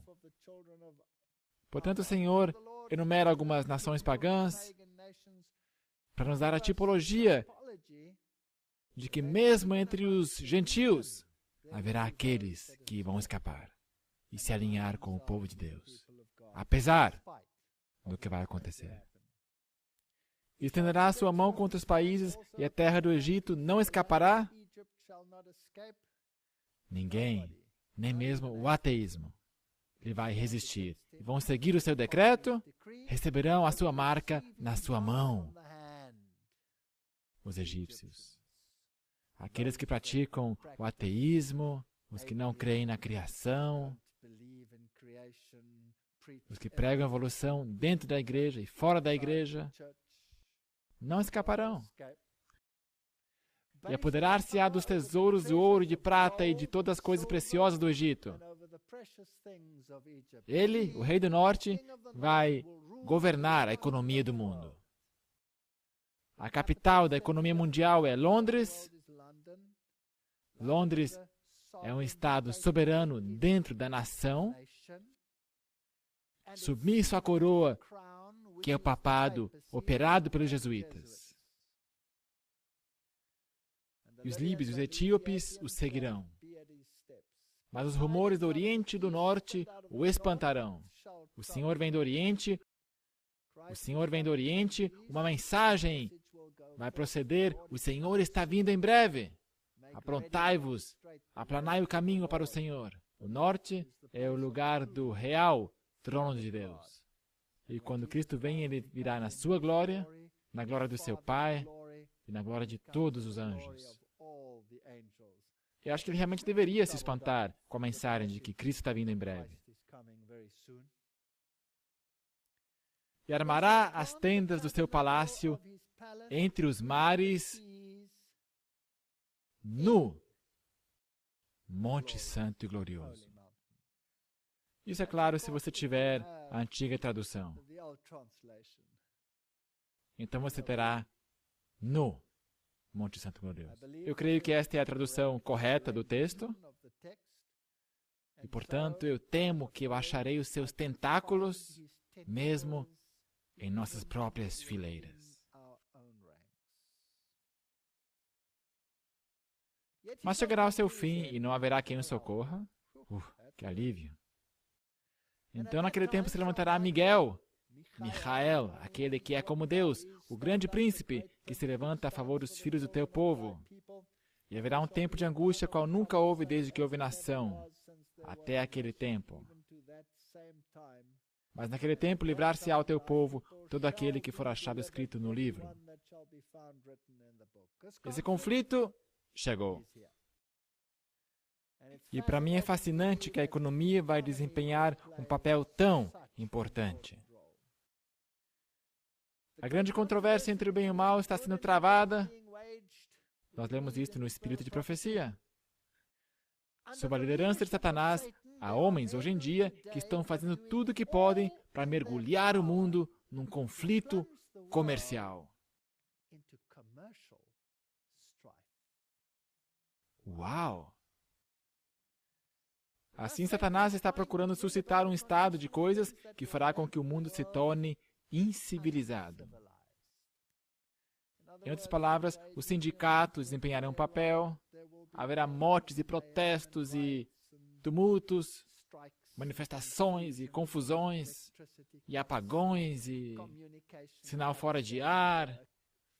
S2: Portanto, o Senhor enumera algumas nações pagãs para nos dar a tipologia de que mesmo entre os gentios haverá aqueles que vão escapar e se alinhar com o povo de Deus, apesar do que vai acontecer. Estenderá a sua mão contra os países e a terra do Egito não escapará? Ninguém, nem mesmo o ateísmo, lhe vai resistir. Vão seguir o seu decreto, receberão a sua marca na sua mão. Os egípcios. Aqueles que praticam o ateísmo, os que não creem na criação, os que pregam a evolução dentro da igreja e fora da igreja, não escaparão. E apoderar-se-á dos tesouros de ouro e de prata e de todas as coisas preciosas do Egito. Ele, o rei do norte, vai governar a economia do mundo. A capital da economia mundial é Londres. Londres é um estado soberano dentro da nação, submisso à coroa, que é o papado operado pelos jesuítas. E os líbios e os etíopes o seguirão. Mas os rumores do Oriente e do Norte o espantarão. O Senhor vem do Oriente, uma mensagem vai proceder, o Senhor está vindo em breve. Aprontai-vos, aplanai o caminho para o Senhor. O Norte é o lugar do real trono de Deus. E quando Cristo vem, Ele virá na sua glória, na glória do seu Pai e na glória de todos os anjos. Eu acho que ele realmente deveria se espantar com a mensagem de que Cristo está vindo em breve. e armará as tendas do seu palácio entre os mares, no Monte Santo e Glorioso. Isso é claro se você tiver a antiga tradução. Então você terá no Monte Santo e Glorioso. Eu creio que esta é a tradução correta do texto. E, portanto, eu temo que eu acharei os seus tentáculos mesmo em nossas próprias fileiras. Mas chegará ao seu fim e não haverá quem o socorra. Que alívio! Então, naquele tempo se levantará Miguel, Michael, aquele que é como Deus, o grande príncipe, que se levanta a favor dos filhos do teu povo. E haverá um tempo de angústia qual nunca houve desde que houve nação, até aquele tempo. Mas naquele tempo livrar-se-á ao teu povo todo aquele que for achado escrito no livro. Esse conflito chegou. E para mim é fascinante que a economia vai desempenhar um papel tão importante. A grande controvérsia entre o bem e o mal está sendo travada. Nós lemos isto no Espírito de Profecia. Sob a liderança de Satanás, há homens hoje em dia que estão fazendo tudo o que podem para mergulhar o mundo num conflito comercial. Uau! Assim, Satanás está procurando suscitar um estado de coisas que fará com que o mundo se torne incivilizado. Em outras palavras, os sindicatos desempenharão um papel, haverá mortes e protestos e tumultos, manifestações e confusões, e apagões e sinal fora de ar,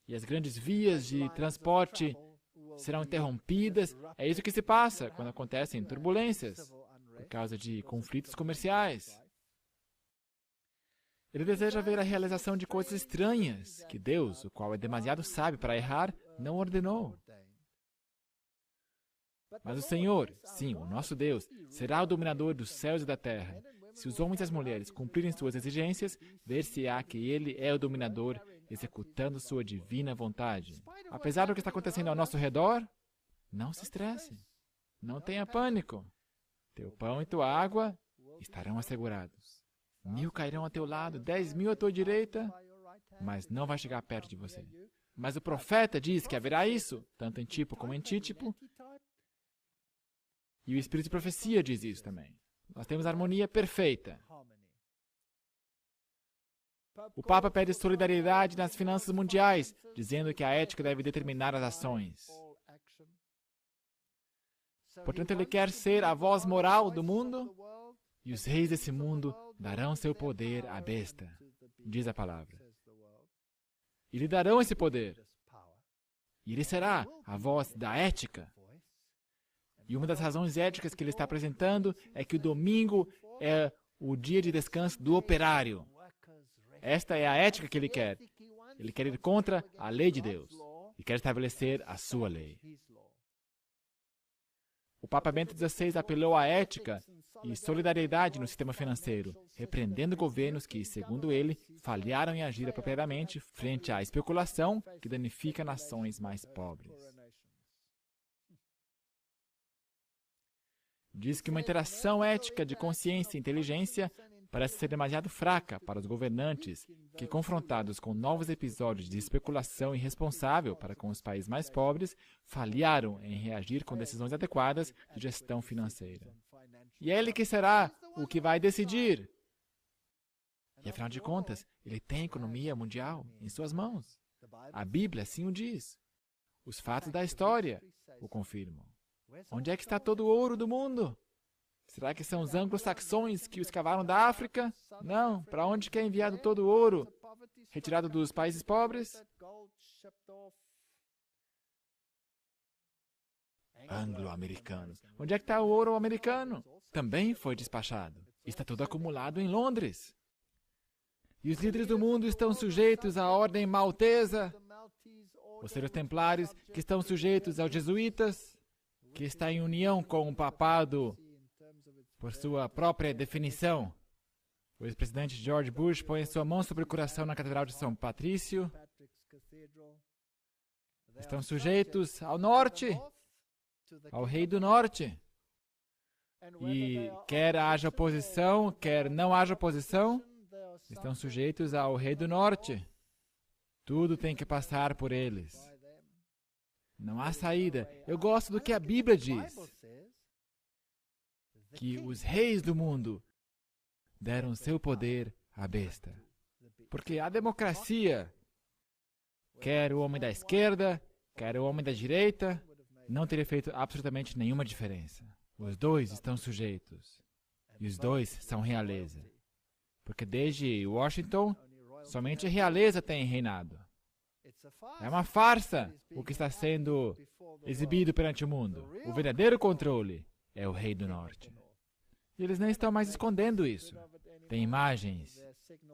S2: e as grandes vias de transporte serão interrompidas. É isso que se passa quando acontecem turbulências, por causa de conflitos comerciais. Ele deseja ver a realização de coisas estranhas que Deus, o qual é demasiado sábio para errar, não ordenou. Mas o Senhor, sim, o nosso Deus, será o dominador dos céus e da terra. Se os homens e as mulheres cumprirem suas exigências, ver-se-á que Ele é o dominador, executando sua divina vontade. Apesar do que está acontecendo ao nosso redor, não se estresse. Não tenha pânico. Teu pão e tua água estarão assegurados. 1000 cairão a teu lado, 10.000 à tua direita, mas não vai chegar perto de você. Mas o profeta diz que haverá isso, tanto em tipo como em antítipo. E o Espírito de Profecia diz isso também. Nós temos harmonia perfeita. O Papa pede solidariedade nas finanças mundiais, dizendo que a ética deve determinar as ações. Portanto, ele quer ser a voz moral do mundo, e os reis desse mundo darão seu poder à besta, diz a palavra. E lhe darão esse poder. E ele será a voz da ética. E uma das razões éticas que ele está apresentando é que o domingo é o dia de descanso do operário. Esta é a ética que ele quer. Ele quer ir contra a lei de Deus e quer estabelecer a sua lei. O Papa Bento XVI apelou à ética e solidariedade no sistema financeiro, repreendendo governos que, segundo ele, falharam em agir apropriadamente frente à especulação que danifica nações mais pobres. Diz que uma interação ética de consciência e inteligência parece ser demasiado fraca para os governantes que, confrontados com novos episódios de especulação irresponsável para com os países mais pobres, falharam em reagir com decisões adequadas de gestão financeira. E é ele que será o que vai decidir. E, afinal de contas, ele tem a economia mundial em suas mãos. A Bíblia assim o diz. Os fatos da história o confirmam. Onde é que está todo o ouro do mundo? Será que são os anglo-saxões que o escavaram da África? Não. Para onde que é enviado todo o ouro? Retirado dos países pobres? Anglo-americanos. Onde é que está o ouro americano? Também foi despachado. Está tudo acumulado em Londres. E os líderes do mundo estão sujeitos à ordem maltesa, os senhores templários que estão sujeitos aos jesuítas, que está em união com o papado por sua própria definição. O ex-presidente George Bush põe sua mão sobre o coração na Catedral de São Patrício. Estão sujeitos ao norte, ao rei do norte. E quer haja oposição, quer não haja oposição, estão sujeitos ao rei do norte. Tudo tem que passar por eles. Não há saída. Eu gosto do que a Bíblia diz. Que os reis do mundo deram seu poder à besta. Porque a democracia, quer o homem da esquerda, quer o homem da direita, não teria feito absolutamente nenhuma diferença. Os dois estão sujeitos. E os dois são realeza. Porque desde Washington, somente a realeza tem reinado. É uma farsa o que está sendo exibido perante o mundo. O verdadeiro controle é o rei do norte. E eles nem estão mais escondendo isso. Tem imagens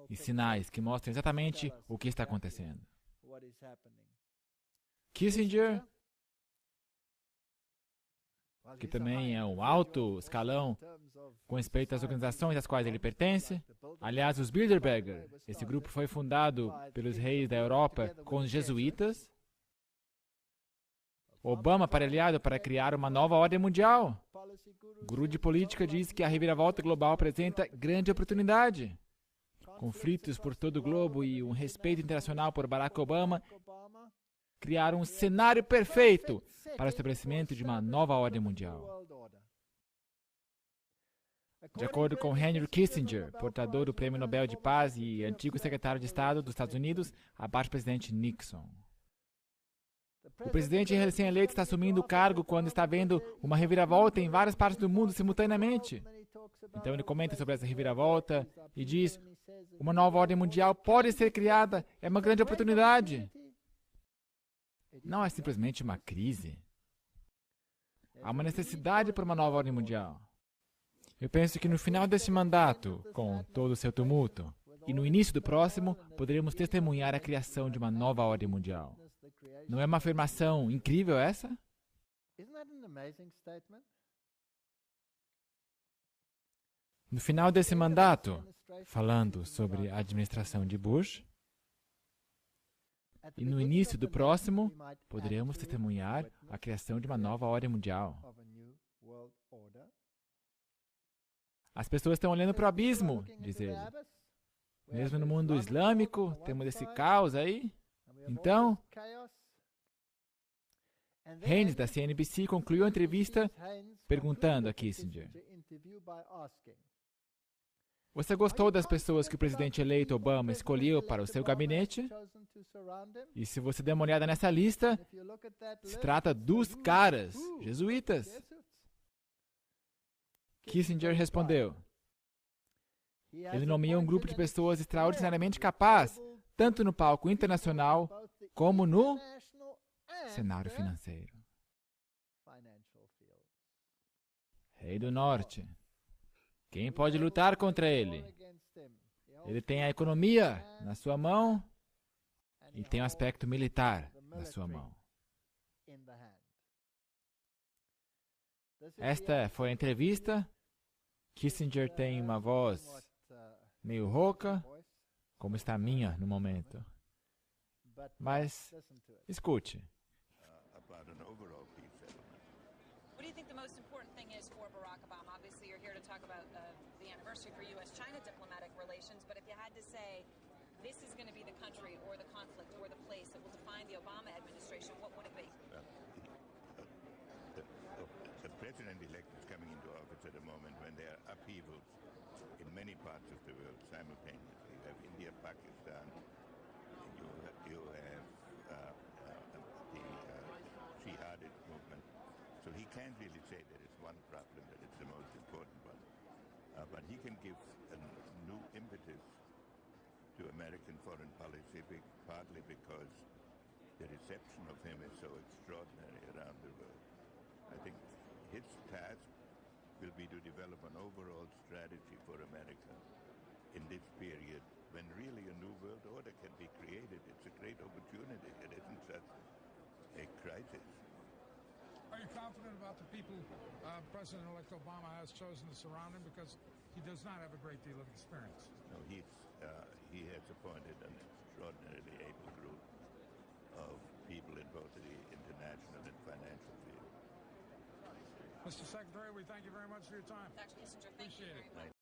S2: e sinais que mostram exatamente o que está acontecendo. Kissinger, que também é um alto escalão com respeito às organizações às quais ele pertence. Aliás, os Bilderberger, esse grupo foi fundado pelos reis da Europa com os jesuítas. Obama aparelhado para criar uma nova ordem mundial. O guru de política diz que a reviravolta global apresenta grande oportunidade. Conflitos por todo o globo e um respeito internacional por Barack Obama criaram um cenário perfeito para o estabelecimento de uma nova ordem mundial. De acordo com Henry Kissinger, portador do Prêmio Nobel de Paz e antigo secretário de Estado dos Estados Unidos, abaixo do presidente Nixon. O presidente recém-eleito está assumindo o cargo quando está vendo uma reviravolta em várias partes do mundo simultaneamente. Então ele comenta sobre essa reviravolta e diz: uma nova ordem mundial pode ser criada, é uma grande oportunidade. Não é simplesmente uma crise. Há uma necessidade por uma nova ordem mundial. Eu penso que no final deste mandato, com todo o seu tumulto, e no início do próximo, poderemos testemunhar a criação de uma nova ordem mundial. Não é uma afirmação incrível essa? No final desse mandato, falando sobre a administração de Bush, e no início do próximo, poderemos testemunhar a criação de uma nova ordem mundial. As pessoas estão olhando para o abismo, diz ele. Mesmo no mundo islâmico, temos esse caos aí. Então, Haynes, da CNBC, concluiu a entrevista perguntando a Kissinger: você gostou das pessoas que o presidente eleito Obama escolheu para o seu gabinete? E se você der uma olhada nessa lista, se trata dos caras, jesuítas. Kissinger respondeu: ele nomeou um grupo de pessoas extraordinariamente capazes, tanto no palco internacional como no cenário financeiro. Rei do Norte. Quem pode lutar contra ele? Ele tem a economia na sua mão e tem o aspecto militar na sua mão. Esta foi a entrevista. Kissinger tem uma voz meio rouca, como está a minha no momento. Mas, escute.
S3: What do you think the most important thing is for Barack Obama? Obviously, you're here to talk about the anniversary for U.S.-China diplomatic relations, but if you had to say this is going to be the country or the conflict or the place that will define the Obama administration, what would it be?
S4: The president-elect is coming into office at a moment when there are upheavals in many parts of the world simultaneously. You have India, Pakistan, you have the jihadist movement. So he can't really say there is one problem that is the most important one. But he can give a new impetus to American foreign policy, partly because the reception of him is so extraordinary around the world. I think his task will be to develop an overall strategy for America in this period when really a new world order can be created. It's a great opportunity. It isn't just a crisis.
S5: Are you confident about the people President-elect Obama has chosen to surround him because he does not have a great deal of experience.
S4: No, he has appointed an extraordinarily able group of people in both the international and financial field.
S5: Mr. Secretary, we thank you very much for your time.
S3: Dr. Kissinger, thank you
S5: Appreciate
S3: very
S5: it.
S3: much.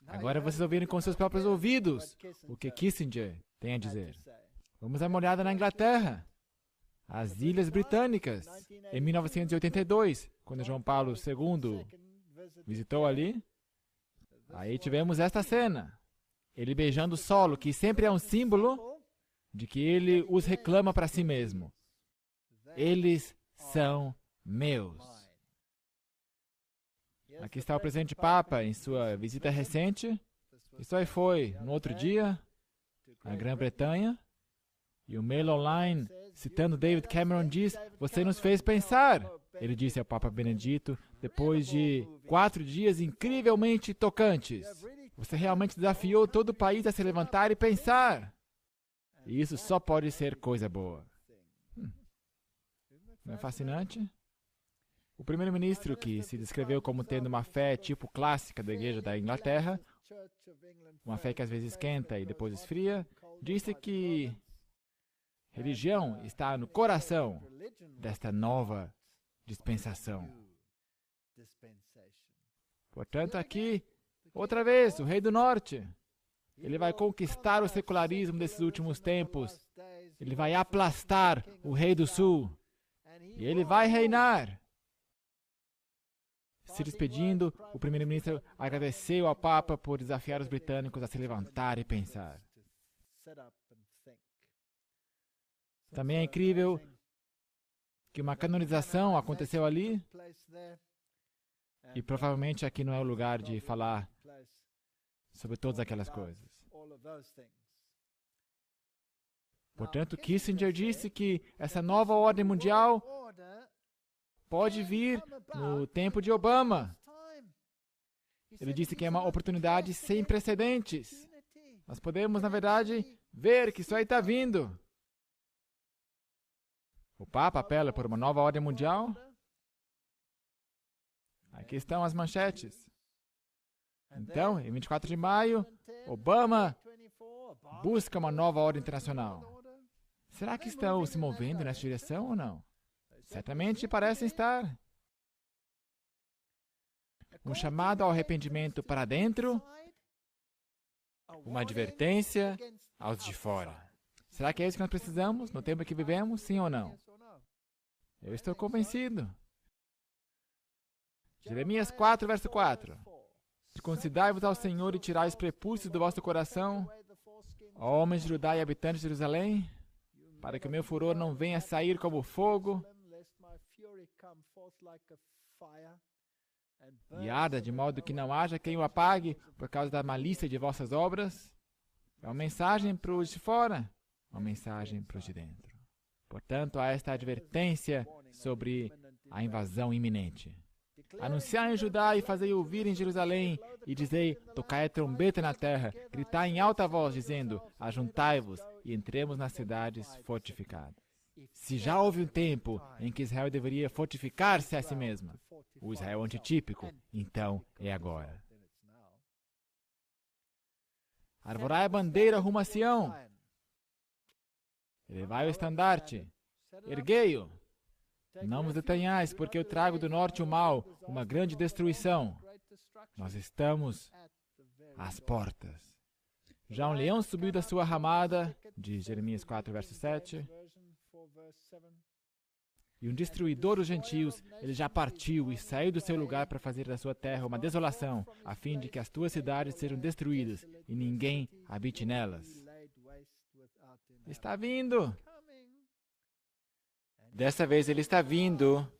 S2: Agora vocês ouviram com seus próprios ouvidos o que Kissinger tem a dizer. Vamos dar uma olhada na Inglaterra, as Ilhas Britânicas, em 1982, quando João Paulo II visitou ali. Aí tivemos esta cena, ele beijando o solo, que sempre é um símbolo de que ele os reclama para si mesmo. Eles são meus. Aqui está o presidente Papa em sua visita recente. Isso aí foi no outro dia, na Grã-Bretanha. E o Mail Online, citando David Cameron, diz: "Você nos fez pensar", ele disse ao Papa Benedito, depois de 4 dias incrivelmente tocantes. Você realmente desafiou todo o país a se levantar e pensar. E isso só pode ser coisa boa. Não é fascinante? O primeiro-ministro, que se descreveu como tendo uma fé tipo clássica da Igreja da Inglaterra, uma fé que às vezes esquenta e depois esfria, disse que religião está no coração desta nova dispensação. Portanto, aqui, outra vez, o rei do norte, ele vai conquistar o secularismo desses últimos tempos. Ele vai aplastar o rei do sul. E ele vai reinar. Se despedindo, o primeiro-ministro agradeceu ao Papa por desafiar os britânicos a se levantar e pensar. Também é incrível que uma canonização aconteceu ali, e provavelmente aqui não é o lugar de falar sobre todas aquelas coisas. Portanto, Kissinger disse que essa nova ordem mundial pode vir no tempo de Obama. Ele disse que é uma oportunidade sem precedentes. Nós podemos, na verdade, ver que isso aí está vindo. O Papa apela por uma nova ordem mundial. Aqui estão as manchetes. Então, em 24 de maio, Obama busca uma nova ordem internacional. Será que estão se movendo nessa direção ou não? Certamente parecem estar. Um chamado ao arrependimento para dentro, uma advertência aos de fora. Será que é isso que nós precisamos no tempo que vivemos, sim ou não? Eu estou convencido. Jeremias 4, verso 4. Considerai-vos ao Senhor e tirai os prepúcios do vosso coração, ó homens de Judá e habitantes de Jerusalém, para que o meu furor não venha sair como fogo e arda de modo que não haja quem o apague por causa da malícia de vossas obras. É uma mensagem para os de fora, uma mensagem para os de dentro. Portanto, há esta advertência sobre a invasão iminente. Anunciai em Judá e fazei ouvir em Jerusalém, e dizei: tocai a trombeta na terra, gritai em alta voz, dizendo: ajuntai-vos e entremos nas cidades fortificadas. Se já houve um tempo em que Israel deveria fortificar-se a si mesma, o Israel antitípico, então é agora. Arvorai a bandeira rumo a Sião. Elevai o estandarte. Erguei-o. Não vos detenhais, porque eu trago do norte o mal, uma grande destruição. Nós estamos às portas. Já um leão subiu da sua ramada, diz Jeremias 4, verso 7. E um destruidor dos gentios, ele já partiu e saiu do seu lugar para fazer da sua terra uma desolação, a fim de que as tuas cidades sejam destruídas e ninguém habite nelas. Está vindo. Dessa vez ele está vindo.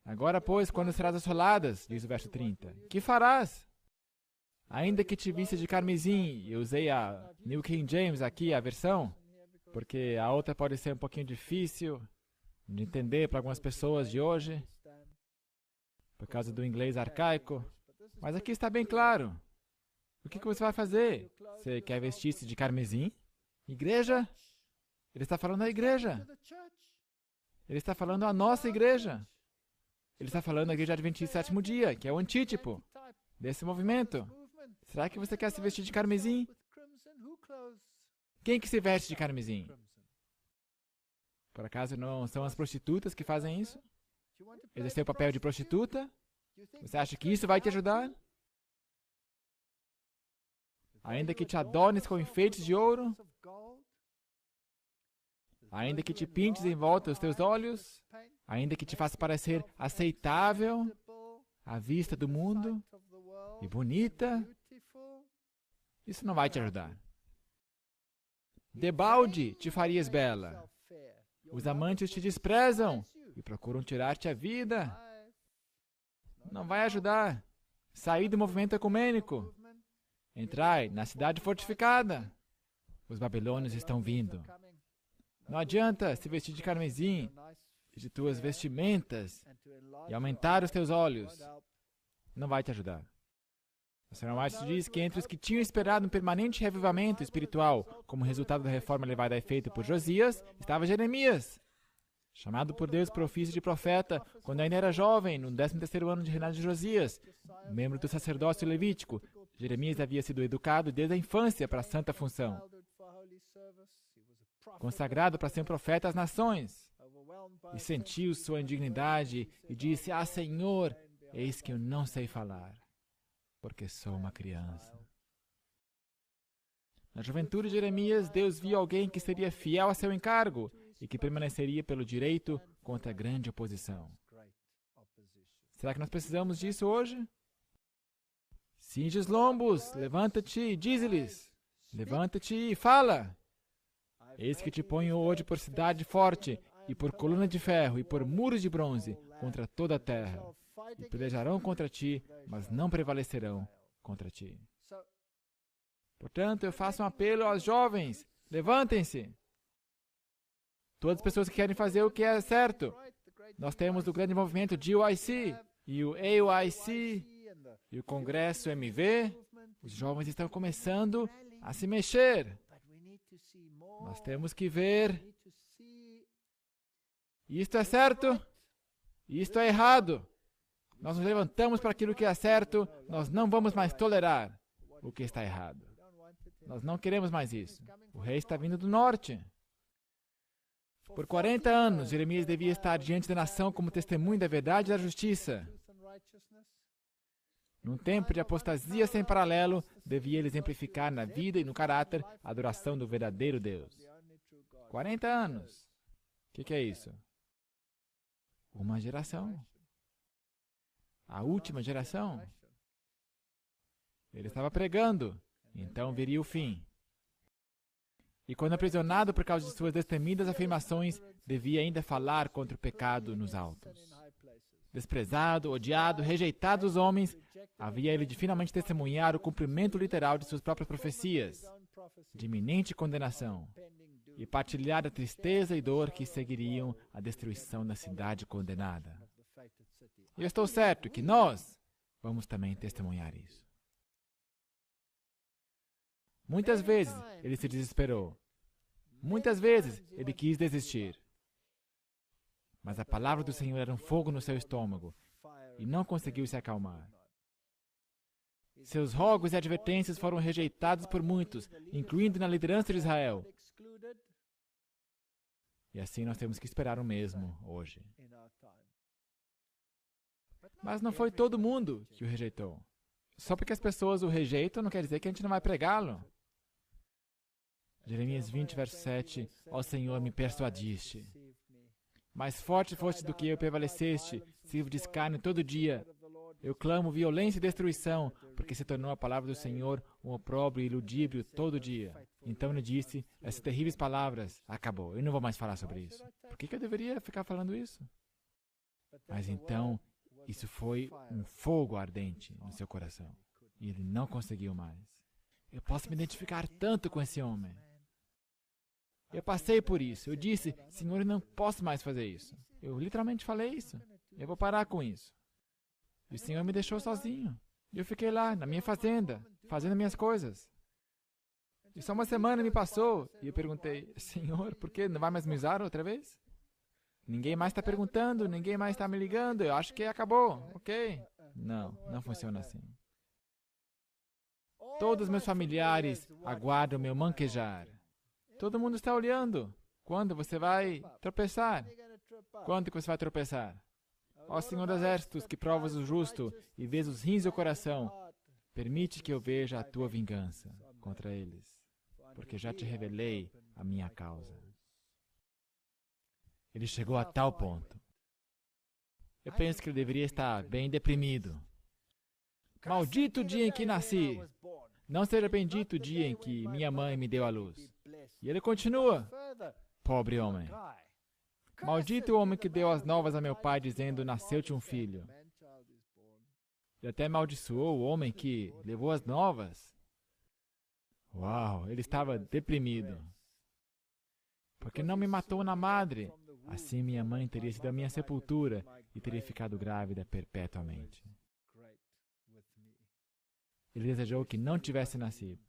S2: Agora, pois, quando serás assoladas, diz o verso 30, que farás? Ainda que te visse de carmesim, eu usei a New King James aqui, a versão, porque a outra pode ser um pouquinho difícil de entender para algumas pessoas de hoje, por causa do inglês arcaico. Mas aqui está bem claro. O que você vai fazer? Você quer vestir-se de carmesim? Igreja? Ele está falando da igreja. Ele está falando à nossa igreja. Ele está falando à Igreja Adventista do Sétimo Dia, que é o antítipo desse movimento. Será que você quer se vestir de carmesim? Quem que se veste de carmesim? Por acaso não são as prostitutas que fazem isso? Exercer o papel de prostituta? Você acha que isso vai te ajudar? Ainda que te adornes com enfeites de ouro? Ainda que te pintes em volta os teus olhos? Ainda que te faça parecer aceitável à vista do mundo e bonita? Isso não vai te ajudar. Debalde te farias bela. Os amantes te desprezam e procuram tirar-te a vida. Não vai ajudar. Sair do movimento ecumênico. Entrai na cidade fortificada. Os babilônios estão vindo. Não adianta se vestir de carmesim e de tuas vestimentas e aumentar os teus olhos. Não vai te ajudar. O Sr. White diz que entre os que tinham esperado um permanente revivamento espiritual como resultado da reforma levada a efeito por Josias, estava Jeremias, chamado por Deus para o ofício de profeta quando ainda era jovem, no 13º ano de reinado de Josias, membro do sacerdócio levítico. Jeremias havia sido educado desde a infância para a santa função, consagrado para ser um profeta às nações, e sentiu sua indignidade e disse: Ah, Senhor, eis que eu não sei falar, porque sou uma criança. Na juventude de Jeremias, Deus viu alguém que seria fiel a seu encargo e que permaneceria pelo direito contra a grande oposição. Será que nós precisamos disso hoje? Cinge os lombos, levanta-te e dize-lhes. Levanta-te e fala. Eis que te ponho hoje por cidade forte, e por coluna de ferro, e por muros de bronze, contra toda a terra. E pelejarão contra ti, mas não prevalecerão contra ti. Portanto, eu faço um apelo aos jovens: levantem-se. Todas as pessoas que querem fazer o que é certo. Nós temos o grande movimento GYC, e o AYC, e o Congresso MV. Os jovens estão começando a se mexer. Nós temos que ver. Isto é certo, isto é errado. Nós nos levantamos para aquilo que é certo, nós não vamos mais tolerar o que está errado. Nós não queremos mais isso. O rei está vindo do norte. Por 40 anos, Jeremias devia estar diante da nação como testemunho da verdade e da justiça. Num tempo de apostasia sem paralelo, devia ele exemplificar na vida e no caráter a adoração do verdadeiro Deus. 40 anos. O que é isso? Uma geração. A última geração. Ele estava pregando, então viria o fim. E quando aprisionado por causa de suas destemidas afirmações, devia ainda falar contra o pecado nos altos. Desprezado, odiado, rejeitado dos homens, havia ele de finalmente testemunhar o cumprimento literal de suas próprias profecias, de iminente condenação, e partilhar a tristeza e dor que seguiriam a destruição da cidade condenada. E eu estou certo que nós vamos também testemunhar isso. Muitas vezes ele se desesperou. Muitas vezes ele quis desistir. Mas a palavra do Senhor era um fogo no seu estômago e não conseguiu se acalmar. Seus rogos e advertências foram rejeitados por muitos, incluindo na liderança de Israel. E assim nós temos que esperar o mesmo hoje. Mas não foi todo mundo que o rejeitou. Só porque as pessoas o rejeitam não quer dizer que a gente não vai pregá-lo. Jeremias 20, verso 7. Ó Senhor, me persuadiste. Mais forte foste do que eu, prevaleceste. Sirvo de escárnio todo dia. Eu clamo violência e destruição, porque se tornou a palavra do Senhor um opróbrio e ludíbrio todo dia. Então ele disse essas terríveis palavras: acabou, eu não vou mais falar sobre isso. Por que eu deveria ficar falando isso? Mas então, isso foi um fogo ardente no seu coração. E ele não conseguiu mais. Eu posso me identificar tanto com esse homem. Eu passei por isso. Eu disse: Senhor, eu não posso mais fazer isso. Eu literalmente falei isso. Eu vou parar com isso. E o Senhor me deixou sozinho. E eu fiquei lá, na minha fazenda, fazendo minhas coisas. E só uma semana me passou, e eu perguntei: Senhor, por que não vai mais me usar outra vez? Ninguém mais está perguntando, ninguém mais está me ligando, eu acho que acabou, ok? Não, não funciona assim. Todos os meus familiares aguardam meu manquejar. Todo mundo está olhando. Quando você vai tropeçar? Quando que você vai tropeçar? Ó Senhor dos Exércitos, que provas o justo e vês os rins do coração, permite que eu veja a tua vingança contra eles, porque já te revelei a minha causa. Ele chegou a tal ponto. Eu penso que ele deveria estar bem deprimido. Maldito o dia em que nasci! Não seja bendito o dia em que minha mãe me deu à luz. E ele continua. Pobre homem. Maldito o homem que deu as novas a meu pai, dizendo, nasceu-te um filho. Ele até amaldiçoou o homem que levou as novas. Uau, ele estava deprimido. Porque não me matou na madre. Assim minha mãe teria sido a minha sepultura e teria ficado grávida perpetuamente. Ele desejou que não tivesse nascido.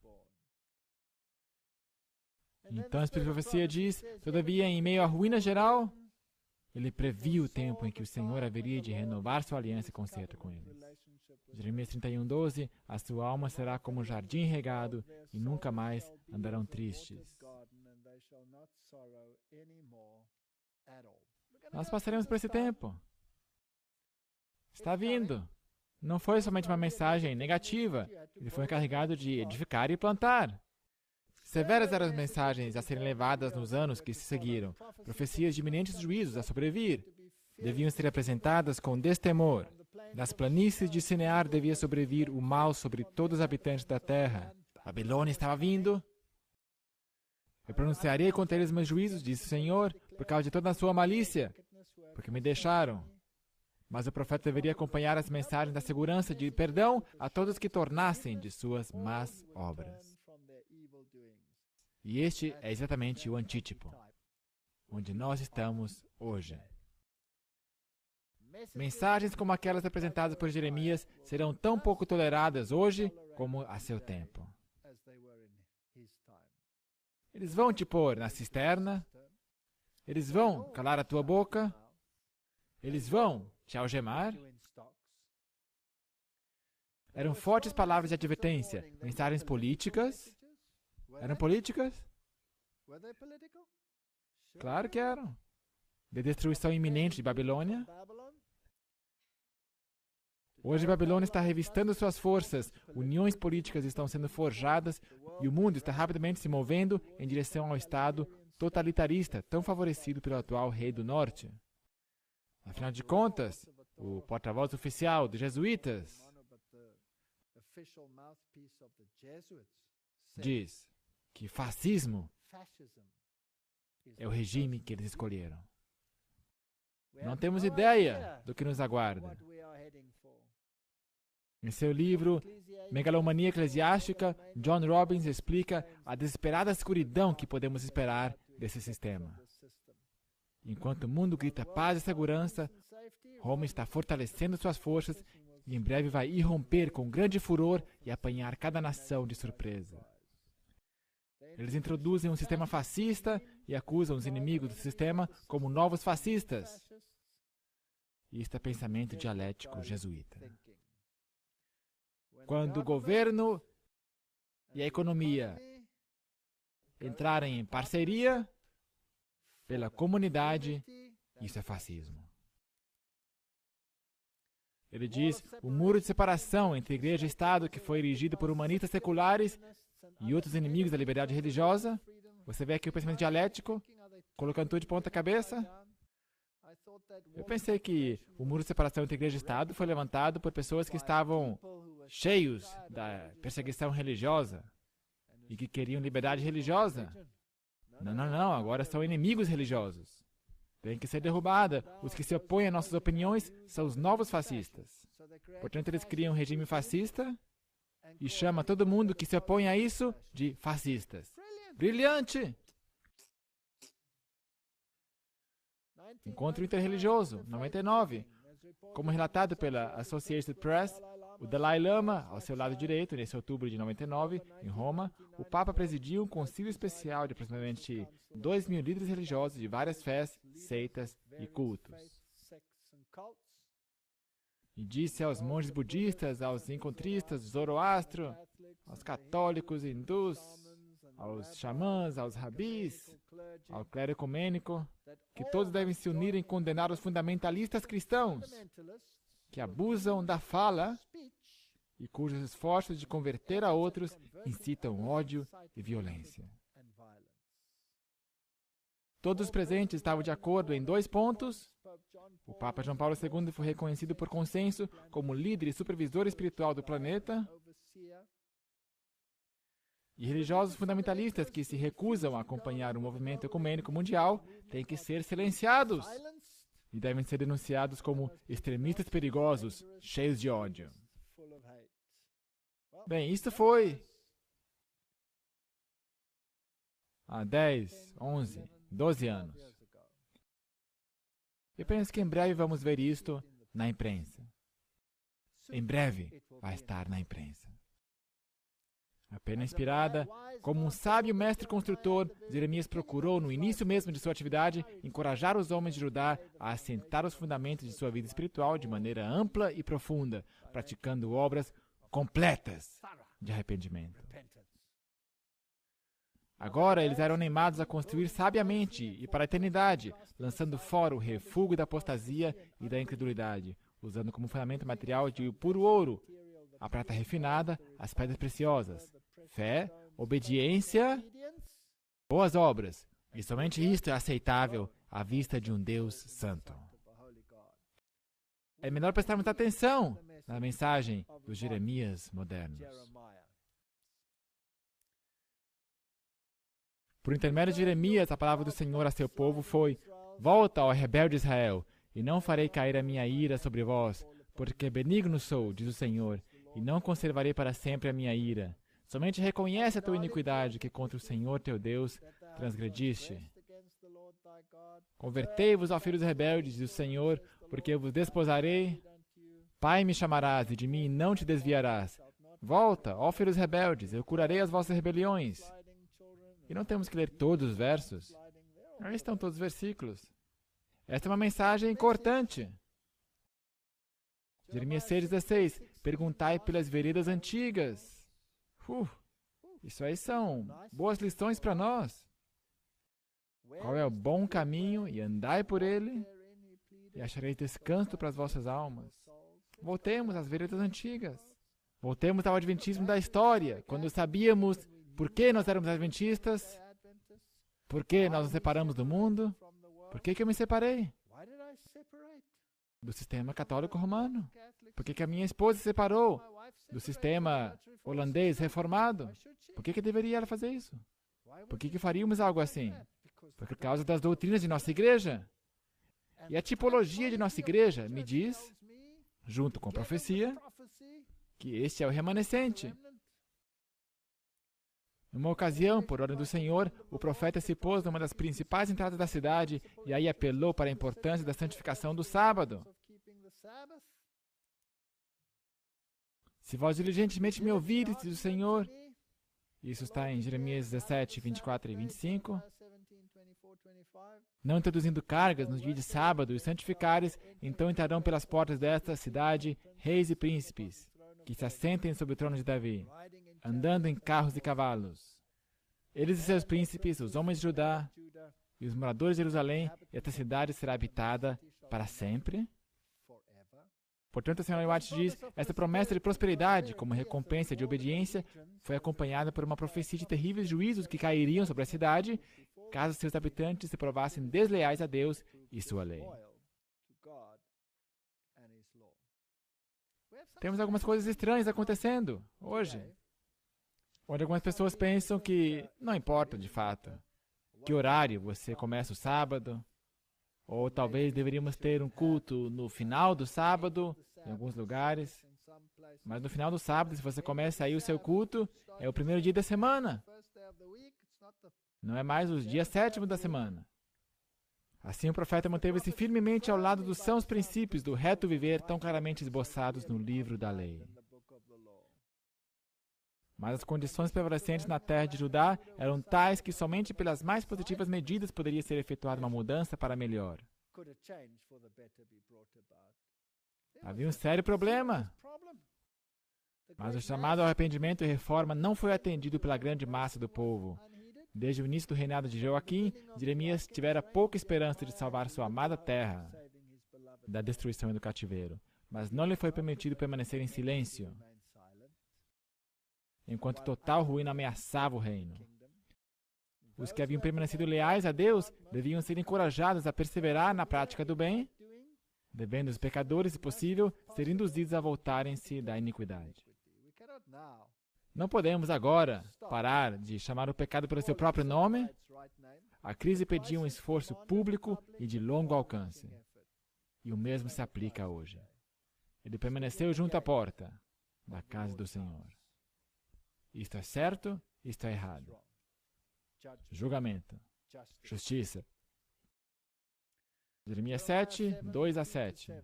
S2: Então a Espírito de Profecia diz, todavia, em meio à ruína geral, ele previu o tempo em que o Senhor haveria de renovar sua aliança e concerto com eles. Jeremias 31:12, a sua alma será como um jardim regado e nunca mais andarão tristes. Nós passaremos por esse tempo. Está vindo. Não foi somente uma mensagem negativa. Ele foi encarregado de edificar e plantar. Severas eram as mensagens a serem levadas nos anos que se seguiram. Profecias de iminentes juízos a sobrevir. Deviam ser apresentadas com destemor. Das planícies de Sinear devia sobrevir o mal sobre todos os habitantes da terra. A Babilônia estava vindo. Eu pronunciarei contra eles meus juízos, disse o Senhor, por causa de toda a sua malícia, porque me deixaram. Mas o profeta deveria acompanhar as mensagens da segurança de perdão a todos que tornassem de suas más obras. E este é exatamente o antítipo, onde nós estamos hoje. Mensagens como aquelas apresentadas por Jeremias serão tão pouco toleradas hoje como a seu tempo. Eles vão te pôr na cisterna, eles vão calar a tua boca, eles vão te algemar. Eram fortes palavras de advertência, mensagens políticas. Eram políticas? Claro que eram. De destruição iminente de Babilônia. Hoje Babilônia está revistando suas forças, uniões políticas estão sendo forjadas e o mundo está rapidamente se movendo em direção ao Estado totalitarista, tão favorecido pelo atual rei do Norte. Afinal de contas, o porta-voz oficial dos jesuítas diz que fascismo é o regime que eles escolheram. Não temos ideia do que nos aguarda. Em seu livro Megalomania Eclesiástica, John Robbins explica a desesperada escuridão que podemos esperar desse sistema. Enquanto o mundo grita paz e segurança, Roma está fortalecendo suas forças e em breve vai irromper com grande furor e apanhar cada nação de surpresa. Eles introduzem um sistema fascista e acusam os inimigos do sistema como novos fascistas. Isto é pensamento dialético jesuíta. Quando o governo e a economia entrarem em parceria pela comunidade, isso é fascismo. Ele diz, o muro de separação entre igreja e Estado que foi erigido por humanistas seculares e outros inimigos da liberdade religiosa. Você vê aqui o pensamento dialético, colocando tudo de ponta cabeça. Eu pensei que o muro de separação entre igreja e Estado foi levantado por pessoas que estavam cheios da perseguição religiosa e que queriam liberdade religiosa. Não, agora são inimigos religiosos. Tem que ser derrubada. Os que se opõem a nossas opiniões são os novos fascistas. Portanto, eles criam um regime fascista e chamam todo mundo que se opõe a isso de fascistas. Brilhante! Encontro interreligioso, 99. Como relatado pela Associated Press, o Dalai Lama, ao seu lado direito, nesse outubro de 99, em Roma, o Papa presidiu um concílio especial de aproximadamente 2.000 líderes religiosos de várias fés, seitas e cultos. E disse aos monges budistas, aos encontristas, Zoroastro, aos católicos, hindus, aos xamãs, aos rabis, ao clero ecumênico, que todos devem se unir em condenar os fundamentalistas cristãos, que abusam da fala e cujos esforços de converter a outros incitam ódio e violência. Todos os presentes estavam de acordo em 2 pontos. O Papa João Paulo II foi reconhecido por consenso como líder e supervisor espiritual do planeta. E religiosos fundamentalistas que se recusam a acompanhar o movimento ecumênico mundial têm que ser silenciados e devem ser denunciados como extremistas perigosos, cheios de ódio. Bem, isto foi há 10, 11, 12 anos. Eu penso que em breve vamos ver isto na imprensa. Em breve vai estar na imprensa. A pena inspirada, como um sábio mestre construtor, Jeremias procurou, no início mesmo de sua atividade, encorajar os homens de Judá a assentar os fundamentos de sua vida espiritual de maneira ampla e profunda, praticando obras completas de arrependimento. Agora eles eram animados a construir sabiamente e para a eternidade, lançando fora o refúgio da apostasia e da incredulidade, usando como fundamento material de puro ouro, a prata refinada, as pedras preciosas, fé, obediência, boas obras. E somente isto é aceitável à vista de um Deus santo. É melhor prestarmos atenção na mensagem dos Jeremias modernos. Por intermédio de Jeremias, a palavra do Senhor a seu povo foi: Volta, ó rebelde Israel, e não farei cair a minha ira sobre vós, porque benigno sou, diz o Senhor, e não conservarei para sempre a minha ira. Somente reconhece a tua iniquidade, que contra o Senhor teu Deus transgrediste. Convertei-vos, ó filhos rebeldes, diz o Senhor, porque eu vos desposarei. Pai me chamarás, e de mim não te desviarás. Volta, ó filhos rebeldes, eu curarei as vossas rebeliões. E não temos que ler todos os versos. Aí estão todos os versículos. Esta é uma mensagem cortante. Jeremias 6,16. Perguntai pelas veredas antigas. Isso aí são boas lições para nós. Qual é o bom caminho, e andai por ele, e achareis descanso para as vossas almas. Voltemos às veredas antigas. Voltemos ao adventismo da história, quando sabíamos por que nós éramos adventistas, por que nós nos separamos do mundo, por que eu me separei do sistema católico romano, por que a minha esposa se separou do sistema holandês reformado, por que deveria ela fazer isso? Por que faríamos algo assim? Por causa das doutrinas de nossa igreja. E a tipologia de nossa igreja me diz, junto com a profecia, que este é o remanescente. Numa ocasião, por ordem do Senhor, o profeta se pôs numa das principais entradas da cidade e aí apelou para a importância da santificação do sábado. Se vós diligentemente me ouvirdes, diz o Senhor, isso está em Jeremias 17, 24 e 25, não introduzindo cargas no dia de sábado e santificares, então entrarão pelas portas desta cidade reis e príncipes, que se assentem sobre o trono de Davi, andando em carros e cavalos. Eles e seus príncipes, os homens de Judá e os moradores de Jerusalém, e esta cidade será habitada para sempre. Portanto, a Senhora White diz, esta promessa de prosperidade, como recompensa de obediência, foi acompanhada por uma profecia de terríveis juízos que cairiam sobre a cidade, caso seus habitantes se provassem desleais a Deus e sua lei. Temos algumas coisas estranhas acontecendo hoje, onde algumas pessoas pensam que não importa de fato que horário você começa o sábado, ou talvez deveríamos ter um culto no final do sábado, em alguns lugares. Mas no final do sábado, se você começa aí o seu culto, é o primeiro dia da semana. Não é mais o dia 7º da semana. Assim o profeta manteve-se firmemente ao lado dos sãos princípios do reto viver tão claramente esboçados no livro da lei. Mas as condições prevalecentes na terra de Judá eram tais que somente pelas mais positivas medidas poderia ser efetuada uma mudança para melhor. Havia um sério problema, mas o chamado ao arrependimento e reforma não foi atendido pela grande massa do povo. Desde o início do reinado de Joaquim, Jeremias tivera pouca esperança de salvar sua amada terra da destruição e do cativeiro, mas não lhe foi permitido permanecer em silêncio, enquanto total ruína ameaçava o reino. Os que haviam permanecido leais a Deus deviam ser encorajados a perseverar na prática do bem, devendo os pecadores, se possível, ser induzidos a voltarem-se da iniquidade. Não podemos agora parar de chamar o pecado pelo seu próprio nome. A crise pedia um esforço público e de longo alcance. E o mesmo se aplica hoje. Ele permaneceu junto à porta da casa do Senhor. Isto é certo, isto é errado. Julgamento. Justiça. Jeremias 7, 2-7.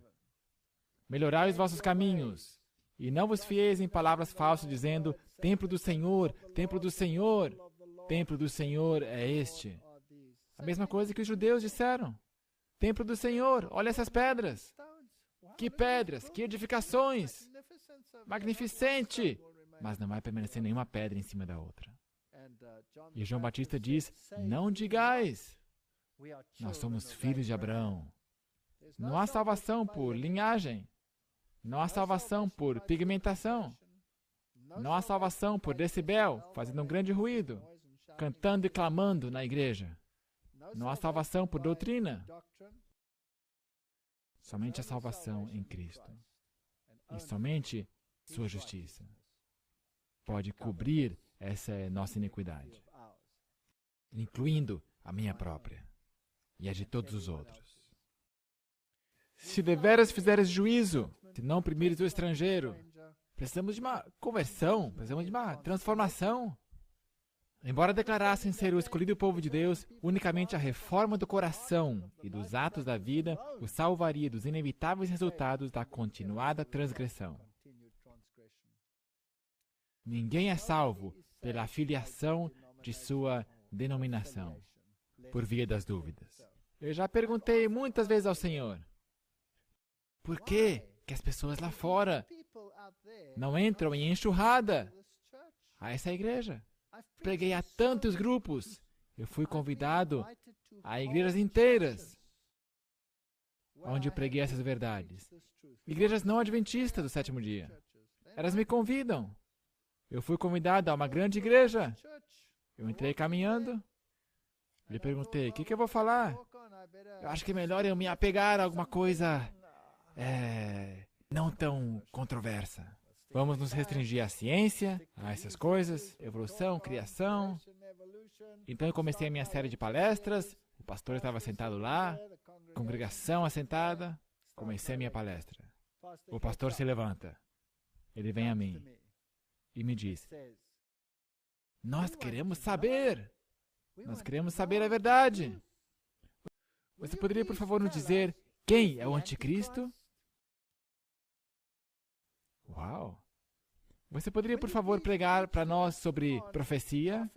S2: Melhorai os vossos caminhos, e não vos fieis em palavras falsas, dizendo, templo do Senhor, templo do Senhor, templo do Senhor é este. A mesma coisa que os judeus disseram. Templo do Senhor, olha essas pedras. Que pedras, que edificações. Magnificente. Mas não vai permanecer nenhuma pedra em cima da outra. E João Batista diz, não digais. Nós somos filhos de Abraão. Não há salvação por linhagem. Não há salvação por pigmentação. Não há salvação por decibel, fazendo um grande ruído, cantando e clamando na igreja. Não há salvação por doutrina. Somente a salvação em Cristo. E somente sua justiça pode cobrir essa nossa iniquidade, incluindo a minha própria e a de todos os outros. Se deveras fizeres juízo, se não oprimires o estrangeiro, precisamos de uma conversão, precisamos de uma transformação. Embora declarassem ser o escolhido povo de Deus, unicamente a reforma do coração e dos atos da vida o salvaria dos inevitáveis resultados da continuada transgressão. Ninguém é salvo pela filiação de sua denominação, por via das dúvidas. Eu já perguntei muitas vezes ao Senhor, por que as pessoas lá fora não entram em enxurrada a essa igreja? Preguei a tantos grupos, eu fui convidado a igrejas inteiras, onde eu preguei essas verdades. Igrejas não adventistas do sétimo dia. Elas me convidam. Eu fui convidado a uma grande igreja. Eu entrei caminhando. Lhe perguntei, o que eu vou falar? Eu acho que é melhor eu me apegar a alguma coisa não tão controversa. Vamos nos restringir à ciência, a essas coisas, evolução, criação. Então eu comecei a minha série de palestras. O pastor estava sentado lá, congregação assentada. Comecei a minha palestra. O pastor se levanta. Ele vem a mim e me diz, nós queremos saber. Nós queremos saber a verdade. Você poderia, por favor, nos dizer quem é o anticristo? Uau! Você poderia, por favor, pregar para nós sobre profecia?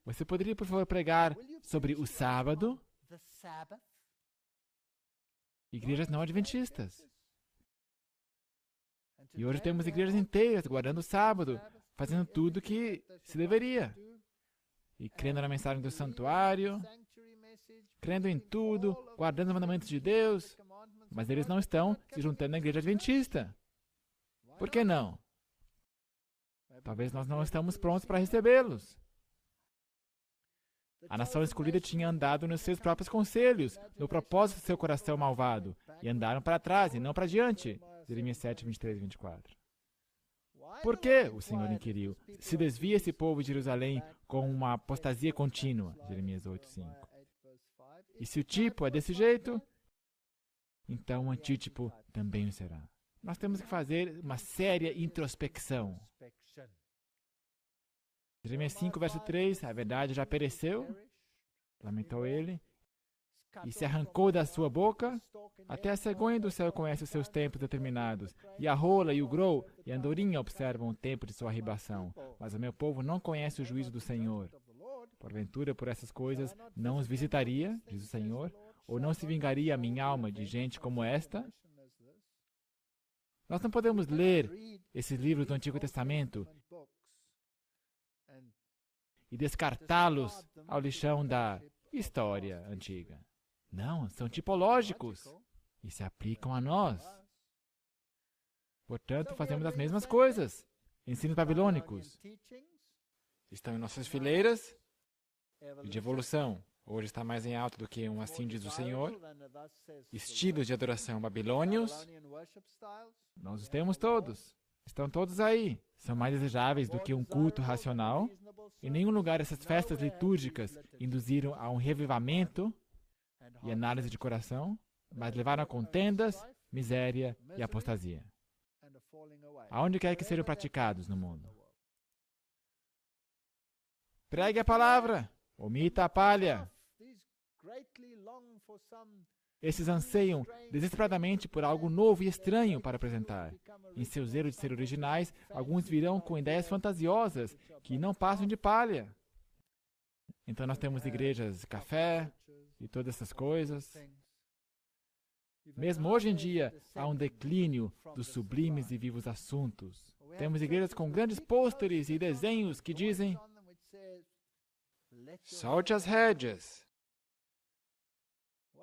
S2: Você poderia, por favor, pregar sobre o sábado? Igrejas não adventistas. E hoje temos igrejas inteiras guardando o sábado, fazendo tudo o que se deveria. E crendo na mensagem do santuário, crendo em tudo, guardando os mandamentos de Deus, mas eles não estão se juntando na igreja adventista. Por que não? Talvez nós não estamos prontos para recebê-los. A nação escolhida tinha andado nos seus próprios conselhos, no propósito do seu coração malvado, e andaram para trás e não para diante. Jeremias 7, 23 e 24. Por que, o Senhor inquiriu, se desvia esse povo de Jerusalém com uma apostasia contínua? Jeremias 8, 5. E se o tipo é desse jeito, então o antítipo também o será. Nós temos que fazer uma séria introspecção. Jeremias 5, verso 3, a verdade já pereceu, lamentou ele, e se arrancou da sua boca, até a cegonha do céu conhece os seus tempos determinados, e a rola e o grou e a andorinha observam o tempo de sua arribação. Mas o meu povo não conhece o juízo do Senhor. Porventura, por essas coisas, não os visitaria, diz o Senhor, ou não se vingaria a minha alma de gente como esta? Nós não podemos ler esses livros do Antigo Testamento e descartá-los ao lixão da história antiga. Não, são tipológicos e se aplicam a nós. Portanto, fazemos as mesmas coisas. Ensinos babilônicos estão em nossas fileiras e de evolução. Hoje está mais em alta do que um assim diz o Senhor. Estilos de adoração babilônios, nós os temos todos. Estão todos aí. São mais desejáveis do que um culto racional. Em nenhum lugar essas festas litúrgicas induziram a um revivamento e análise de coração, mas levaram a contendas, miséria e apostasia. Aonde quer que sejam praticados no mundo. Pregue a palavra, omita a palha. Esses anseiam desesperadamente por algo novo e estranho para apresentar. Em seu zelo de ser originais, alguns virão com ideias fantasiosas que não passam de palha. Então nós temos igrejas café e todas essas coisas. Mesmo hoje em dia, há um declínio dos sublimes e vivos assuntos. Temos igrejas com grandes pôsteres e desenhos que dizem: solte as rédeas.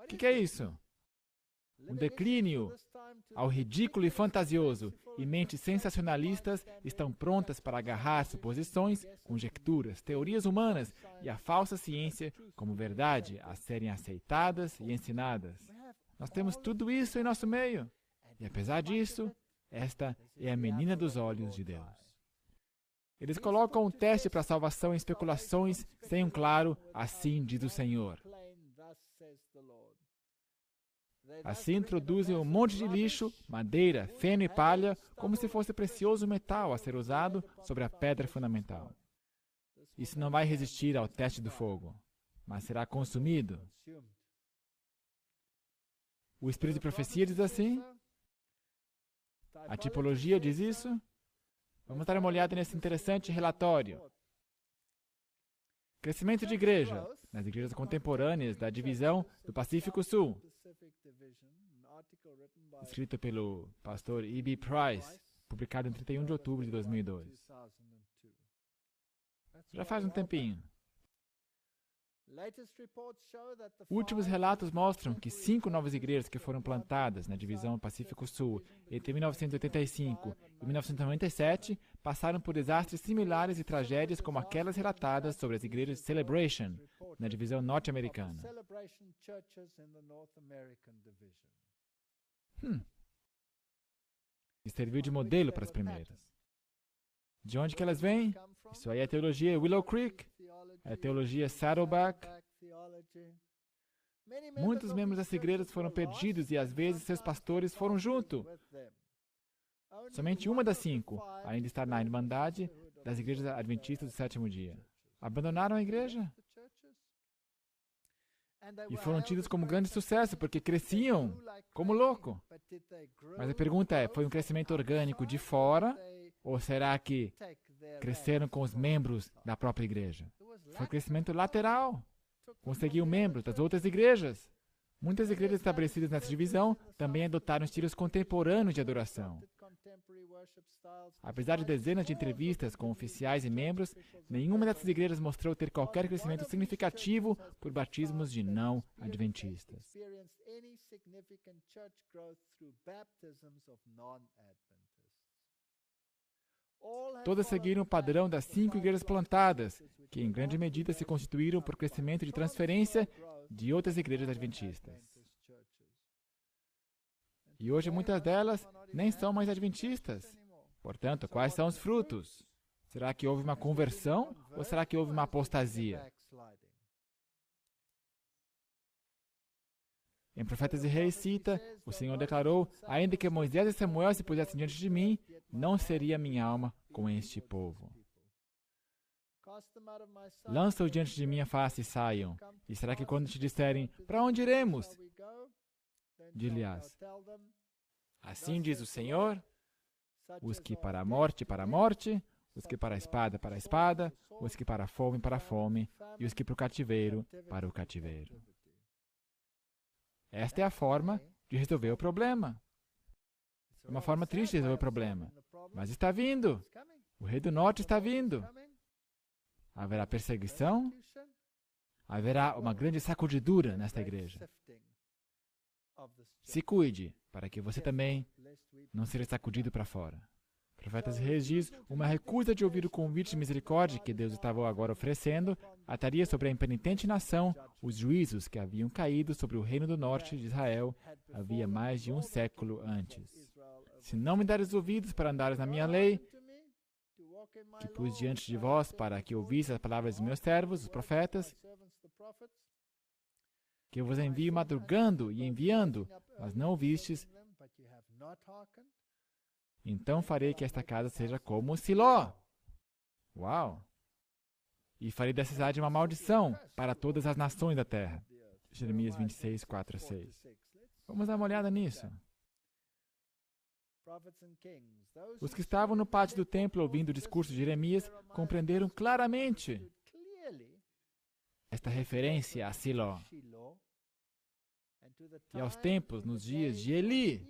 S2: O que é isso? Um declínio ao ridículo e fantasioso, e mentes sensacionalistas estão prontas para agarrar suposições, conjecturas, teorias humanas e a falsa ciência como verdade a serem aceitadas e ensinadas. Nós temos tudo isso em nosso meio. E apesar disso, esta é a menina dos olhos de Deus. Eles colocam um teste para a salvação em especulações sem um claro assim diz o Senhor. Assim introduzem um monte de lixo, madeira, feno e palha, como se fosse precioso metal a ser usado sobre a pedra fundamental. Isso não vai resistir ao teste do fogo, mas será consumido. O Espírito de Profecia diz assim. A tipologia diz isso. Vamos dar uma olhada nesse interessante relatório. Crescimento de igreja nas igrejas contemporâneas da divisão do Pacífico Sul. Escrito pelo pastor E.B. Price, publicado em 31 de outubro de 2002. Já faz um tempinho. Últimos relatos mostram que 5 novas igrejas que foram plantadas na divisão Pacífico Sul entre 1985 e 1997 passaram por desastres similares e tragédias como aquelas relatadas sobre as igrejas de Celebration na divisão norte-americana. E serviu de modelo para as primeiras. De onde que elas vêm? Isso aí é a teologia Willow Creek, é a teologia Saddleback. Muitos membros dessas igrejas foram perdidos e às vezes seus pastores foram junto. Somente uma das 5 ainda está na Irmandade das igrejas adventistas do sétimo dia. Abandonaram a igreja e foram tidos como grande sucesso porque cresciam como louco. Mas a pergunta é, foi um crescimento orgânico de fora ou será que cresceram com os membros da própria igreja? Foi crescimento lateral. Conseguiu membros das outras igrejas. Muitas igrejas estabelecidas nessa divisão também adotaram estilos contemporâneos de adoração. Apesar de dezenas de entrevistas com oficiais e membros, nenhuma dessas igrejas mostrou ter qualquer crescimento significativo por batismos de não adventistas. Todas seguiram o padrão das 5 igrejas plantadas, que em grande medida se constituíram por crescimento de transferência de outras igrejas adventistas. E hoje muitas delas nem são mais adventistas. Portanto, quais são os frutos? Será que houve uma conversão ou será que houve uma apostasia? Em Profetas e Reis cita, o Senhor declarou, ainda que Moisés e Samuel se pusessem diante de mim, não seria minha alma com este povo. Lança-os diante de minha face e saiam. E será que quando te disserem, para onde iremos? Dir-lhe-ás, assim diz o Senhor, os que para a morte, os que para a espada, os que para a fome, e os que para o cativeiro, para o cativeiro. Esta é a forma de resolver o problema. É uma forma triste de resolver o problema. Mas está vindo. O rei do norte está vindo. Haverá perseguição. Haverá uma grande sacudidura nesta igreja. Se cuide, para que você também não seja sacudido para fora. Profetas e Reis diz, uma recusa de ouvir o convite de misericórdia que Deus estava agora oferecendo, ataria sobre a impenitente nação os juízos que haviam caído sobre o reino do norte de Israel havia mais de um século antes. Se não me dares ouvidos para andares na minha lei, que pus diante de vós para que ouvisseis as palavras dos meus servos, os profetas, que eu vos envio madrugando e enviando, mas não ouvistes, então farei que esta casa seja como Siló. Uau! E farei dessa cidade uma maldição para todas as nações da terra. Jeremias 26, 4 a 6. Vamos dar uma olhada nisso. Os que estavam no pátio do templo ouvindo o discurso de Jeremias compreenderam claramente esta referência a Siló e aos tempos nos dias de Eli,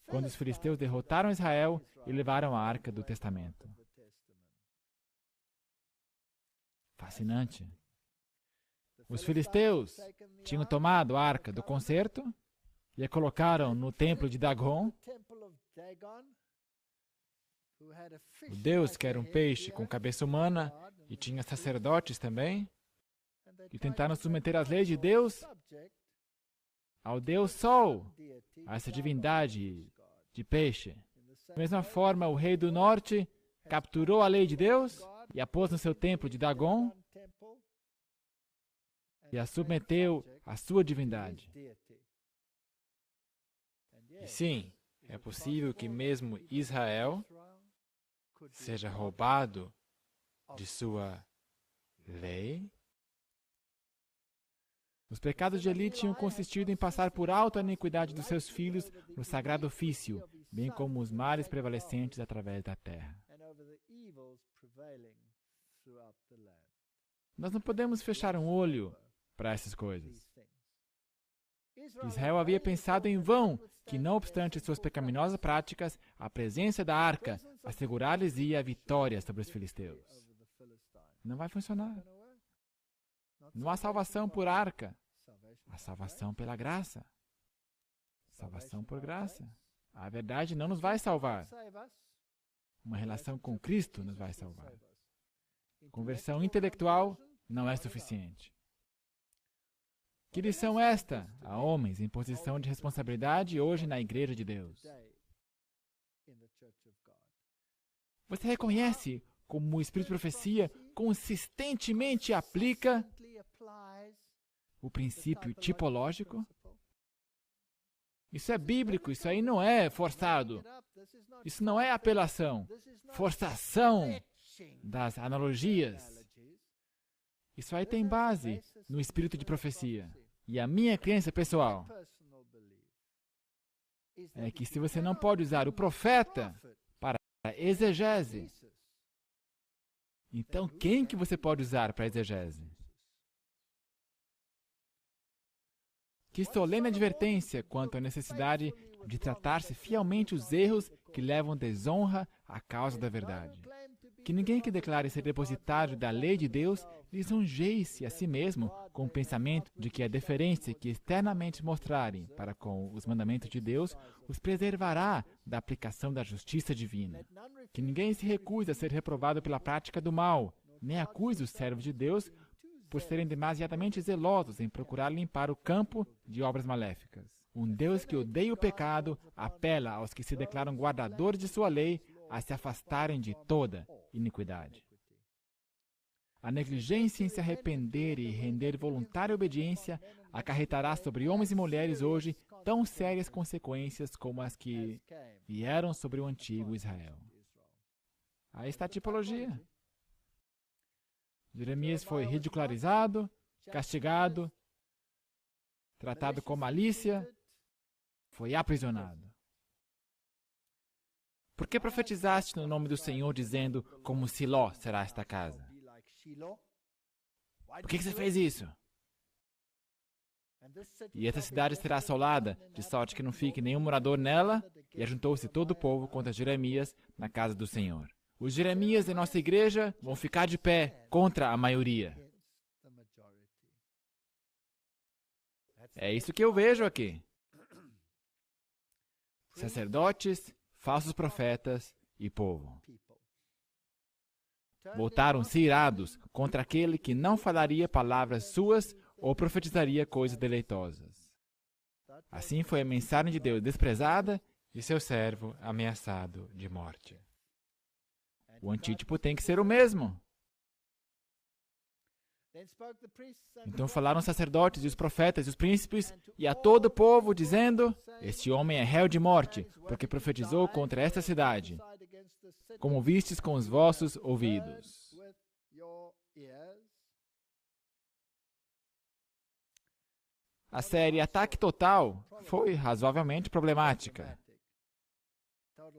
S2: quando os filisteus derrotaram Israel e levaram a Arca do Testamento. Fascinante. Os filisteus tinham tomado a Arca do Concerto e a colocaram no templo de Dagon, o deus que era um peixe com cabeça humana e tinha sacerdotes também, e tentaram submeter as leis de Deus ao Deus Sol, a essa divindade de peixe. Da mesma forma, o rei do norte capturou a lei de Deus e a pôs no seu templo de Dagon e a submeteu à sua divindade. E sim, é possível que mesmo Israel seja roubado de sua lei. Os pecados de Eli tinham consistido em passar por alto a iniquidade dos seus filhos no sagrado ofício, bem como os males prevalecentes através da terra. Nós não podemos fechar um olho para essas coisas. Israel havia pensado em vão que, não obstante suas pecaminosas práticas, a presença da arca assegurar-lhes-ia a vitória sobre os filisteus. Não vai funcionar. Não há salvação por arca. Há salvação pela graça. Salvação por graça. A verdade não nos vai salvar. Uma relação com Cristo nos vai salvar. Conversão intelectual não é suficiente. Que lição é esta a homens em posição de responsabilidade hoje na Igreja de Deus? Você reconhece como o Espírito de Profecia consistentemente aplica o princípio tipológico? Isso é bíblico, isso aí não é forçado. Isso não é apelação, forçação das analogias. Isso aí tem base no Espírito de Profecia. E a minha crença pessoal é que se você não pode usar o profeta para exegese, então quem que você pode usar para exegese? Que solene advertência quanto à necessidade de tratar-se fielmente os erros que levam desonra à causa da verdade. Que ninguém que declare ser depositário da lei de Deus lisonjeie-se a si mesmo com o pensamento de que a deferência que externamente mostrarem para com os mandamentos de Deus os preservará da aplicação da justiça divina. Que ninguém se recuse a ser reprovado pela prática do mal, nem acuse os servos de Deus por serem demasiadamente zelosos em procurar limpar o campo de obras maléficas. Um Deus que odeia o pecado apela aos que se declaram guardadores de sua lei a se afastarem de toda iniquidade. A negligência em se arrepender e render voluntária obediência acarretará sobre homens e mulheres hoje tão sérias consequências como as que vieram sobre o antigo Israel. Aí está a tipologia. Jeremias foi ridicularizado, castigado, tratado com malícia, foi aprisionado. Por que profetizaste no nome do Senhor, dizendo, como Siló será esta casa? Por que você fez isso? E essa cidade será assolada, de sorte que não fique nenhum morador nela. E ajuntou-se todo o povo contra Jeremias na casa do Senhor. Os Jeremias em nossa igreja vão ficar de pé contra a maioria. É isso que eu vejo aqui. Sacerdotes, falsos profetas e povo. Voltaram-se irados contra aquele que não falaria palavras suas ou profetizaria coisas deleitosas. Assim foi a mensagem de Deus desprezada e seu servo ameaçado de morte. O antítipo tem que ser o mesmo. Então falaram os sacerdotes e os profetas e os príncipes e a todo o povo, dizendo: este homem é réu de morte, porque profetizou contra esta cidade, como vistes com os vossos ouvidos. A série Ataque Total foi razoavelmente problemática.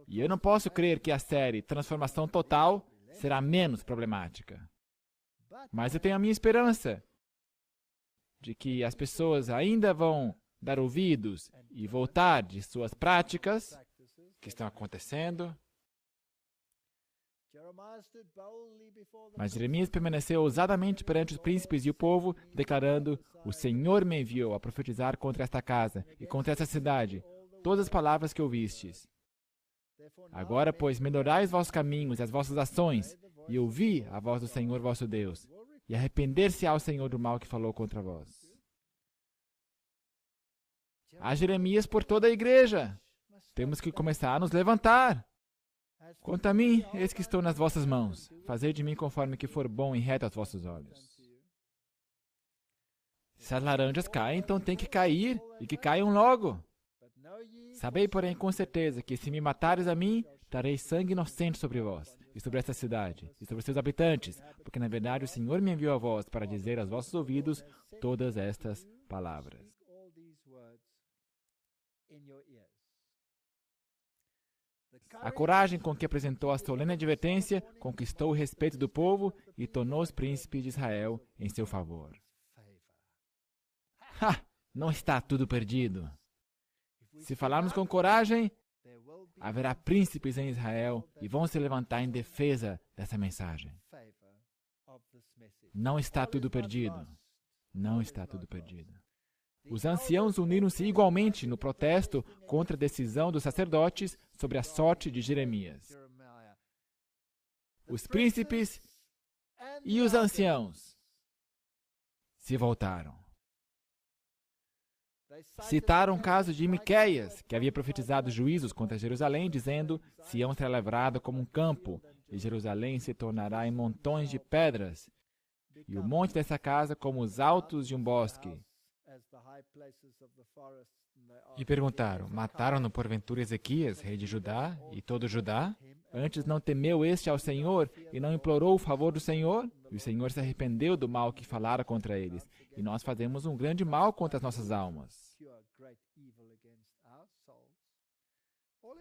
S2: E eu não posso crer que a série Transformação Total será menos problemática. Mas eu tenho a minha esperança de que as pessoas ainda vão dar ouvidos e voltar de suas práticas que estão acontecendo. Mas Jeremias permaneceu ousadamente perante os príncipes e o povo, declarando: o Senhor me enviou a profetizar contra esta casa e contra esta cidade todas as palavras que ouvistes. Agora, pois, melhorai os vossos caminhos e as vossas ações, e ouvi a voz do Senhor vosso Deus, e arrepender-se ao Senhor do mal que falou contra vós. Há Jeremias por toda a igreja. Temos que começar a nos levantar. Quanto a mim, eis que estou nas vossas mãos. Fazei de mim conforme que for bom e reto aos vossos olhos. Se as laranjas caem, então tem que cair, e que caiam logo. Sabei, porém, com certeza, que se me matares a mim, trarei sangue inocente sobre vós, e sobre esta cidade, e sobre seus habitantes, porque na verdade o Senhor me enviou a vós para dizer aos vossos ouvidos todas estas palavras. A coragem com que apresentou a solene advertência conquistou o respeito do povo e tornou os príncipes de Israel em seu favor. Não está tudo perdido. Se falarmos com coragem, haverá príncipes em Israel e vão se levantar em defesa dessa mensagem. Não está tudo perdido. Não está tudo perdido. Os anciãos uniram-se igualmente no protesto contra a decisão dos sacerdotes sobre a sorte de Jeremias. Os príncipes e os anciãos se voltaram. Citaram o caso de Miqueias, que havia profetizado juízos contra Jerusalém, dizendo: Sião será lavrada como um campo, e Jerusalém se tornará em montões de pedras, e o monte dessa casa como os altos de um bosque. E perguntaram: mataram-no porventura Ezequias, rei de Judá, e todo Judá? Antes não temeu este ao Senhor, e não implorou o favor do Senhor? E o Senhor se arrependeu do mal que falara contra eles, e nós fazemos um grande mal contra as nossas almas.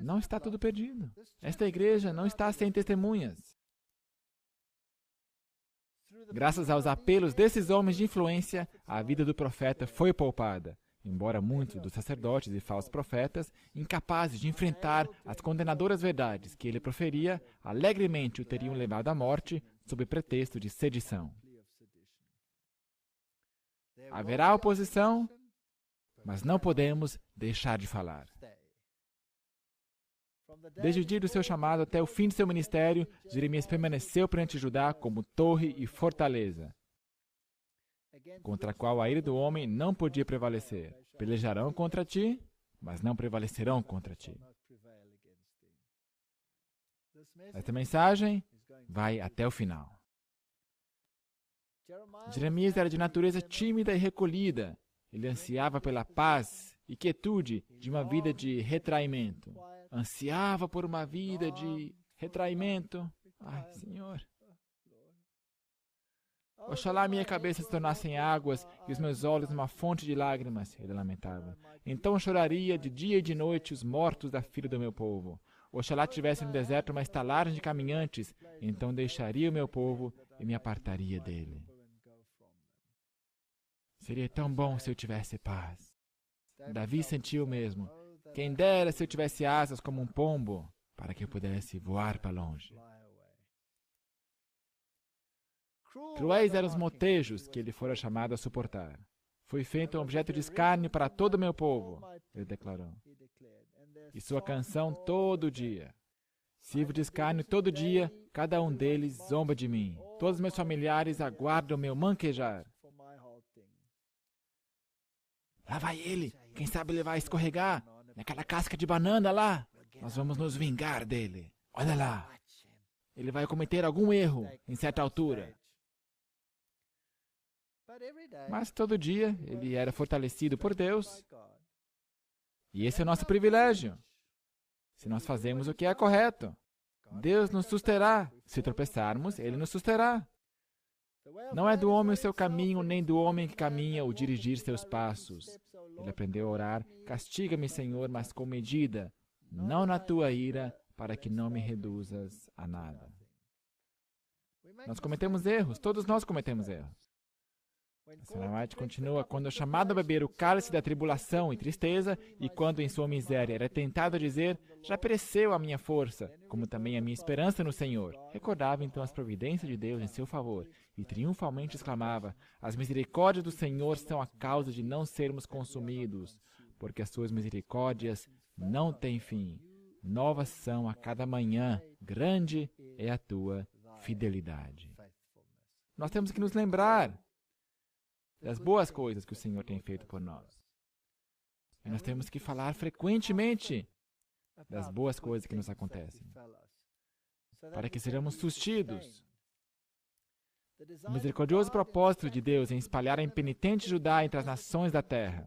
S2: Não está tudo perdido. Esta igreja não está sem testemunhas. Graças aos apelos desses homens de influência, a vida do profeta foi poupada, embora muitos dos sacerdotes e falsos profetas, incapazes de enfrentar as condenadoras verdades que ele proferia, alegremente o teriam levado à morte sob pretexto de sedição. Haverá oposição, mas não podemos deixar de falar. Desde o dia do seu chamado até o fim de seu ministério, Jeremias permaneceu perante Judá como torre e fortaleza, contra a qual a ira do homem não podia prevalecer. Pelejarão contra ti, mas não prevalecerão contra ti. Esta mensagem vai até o final. Jeremias era de natureza tímida e recolhida. Ele ansiava pela paz e quietude de uma vida de retraimento. Ansiava por uma vida de retraimento. Ai, Senhor. Oxalá minha cabeça se tornasse em águas e os meus olhos uma fonte de lágrimas, ele lamentava. Então choraria de dia e de noite os mortos da filha do meu povo. Oxalá tivesse no deserto uma estalagem de caminhantes, então deixaria o meu povo e me apartaria dele. Seria tão bom se eu tivesse paz. Davi sentiu mesmo. Quem dera se eu tivesse asas como um pombo, para que eu pudesse voar para longe. Cruéis eram os motejos que ele fora chamado a suportar. Fui feito um objeto de escárnio para todo o meu povo, ele declarou. E sua canção todo dia. Sirvo de escárnio todo dia, cada um deles zomba de mim. Todos meus familiares aguardam meu manquejar. Lá vai ele, quem sabe ele vai escorregar naquela casca de banana lá. Nós vamos nos vingar dele. Olha lá, ele vai cometer algum erro em certa altura. Mas todo dia ele era fortalecido por Deus. E esse é o nosso privilégio. Se nós fazemos o que é correto, Deus nos susterá. Se tropeçarmos, Ele nos susterá. Não é do homem o seu caminho, nem do homem que caminha o dirigir seus passos. Ele aprendeu a orar: castiga-me, Senhor, mas com medida, não na tua ira, para que não me reduzas a nada. Nós cometemos erros, todos nós cometemos erros. A Senhora White continua: quando é chamado a beber o cálice da tribulação e tristeza, e quando em sua miséria era tentado a dizer: já pereceu a minha força, como também a minha esperança no Senhor, recordava então as providências de Deus em seu favor, e triunfalmente exclamava: as misericórdias do Senhor são a causa de não sermos consumidos, porque as suas misericórdias não têm fim. Novas são a cada manhã, grande é a tua fidelidade. Nós temos que nos lembrar das boas coisas que o Senhor tem feito por nós. E nós temos que falar frequentemente das boas coisas que nos acontecem, para que sejamos sustidos. O misericordioso propósito de Deus em espalhar a impenitente Judá entre as nações da terra.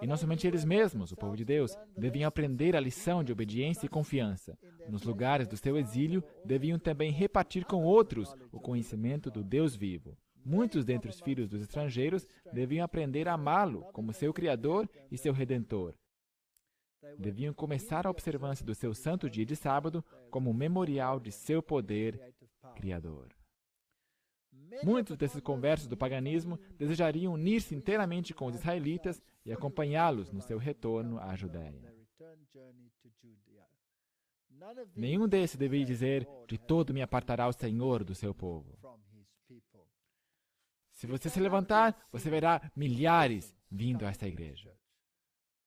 S2: E não somente eles mesmos, o povo de Deus, deviam aprender a lição de obediência e confiança. Nos lugares do seu exílio, deviam também repartir com outros o conhecimento do Deus vivo. Muitos dentre os filhos dos estrangeiros deviam aprender a amá-lo como seu Criador e seu Redentor. Deviam começar a observância do seu santo dia de sábado como um memorial de seu poder criador. Muitos desses conversos do paganismo desejariam unir-se inteiramente com os israelitas e acompanhá-los no seu retorno à Judéia. Nenhum desses deveria dizer: de todo me apartará o Senhor do seu povo. Se você se levantar, você verá milhares vindo a esta igreja.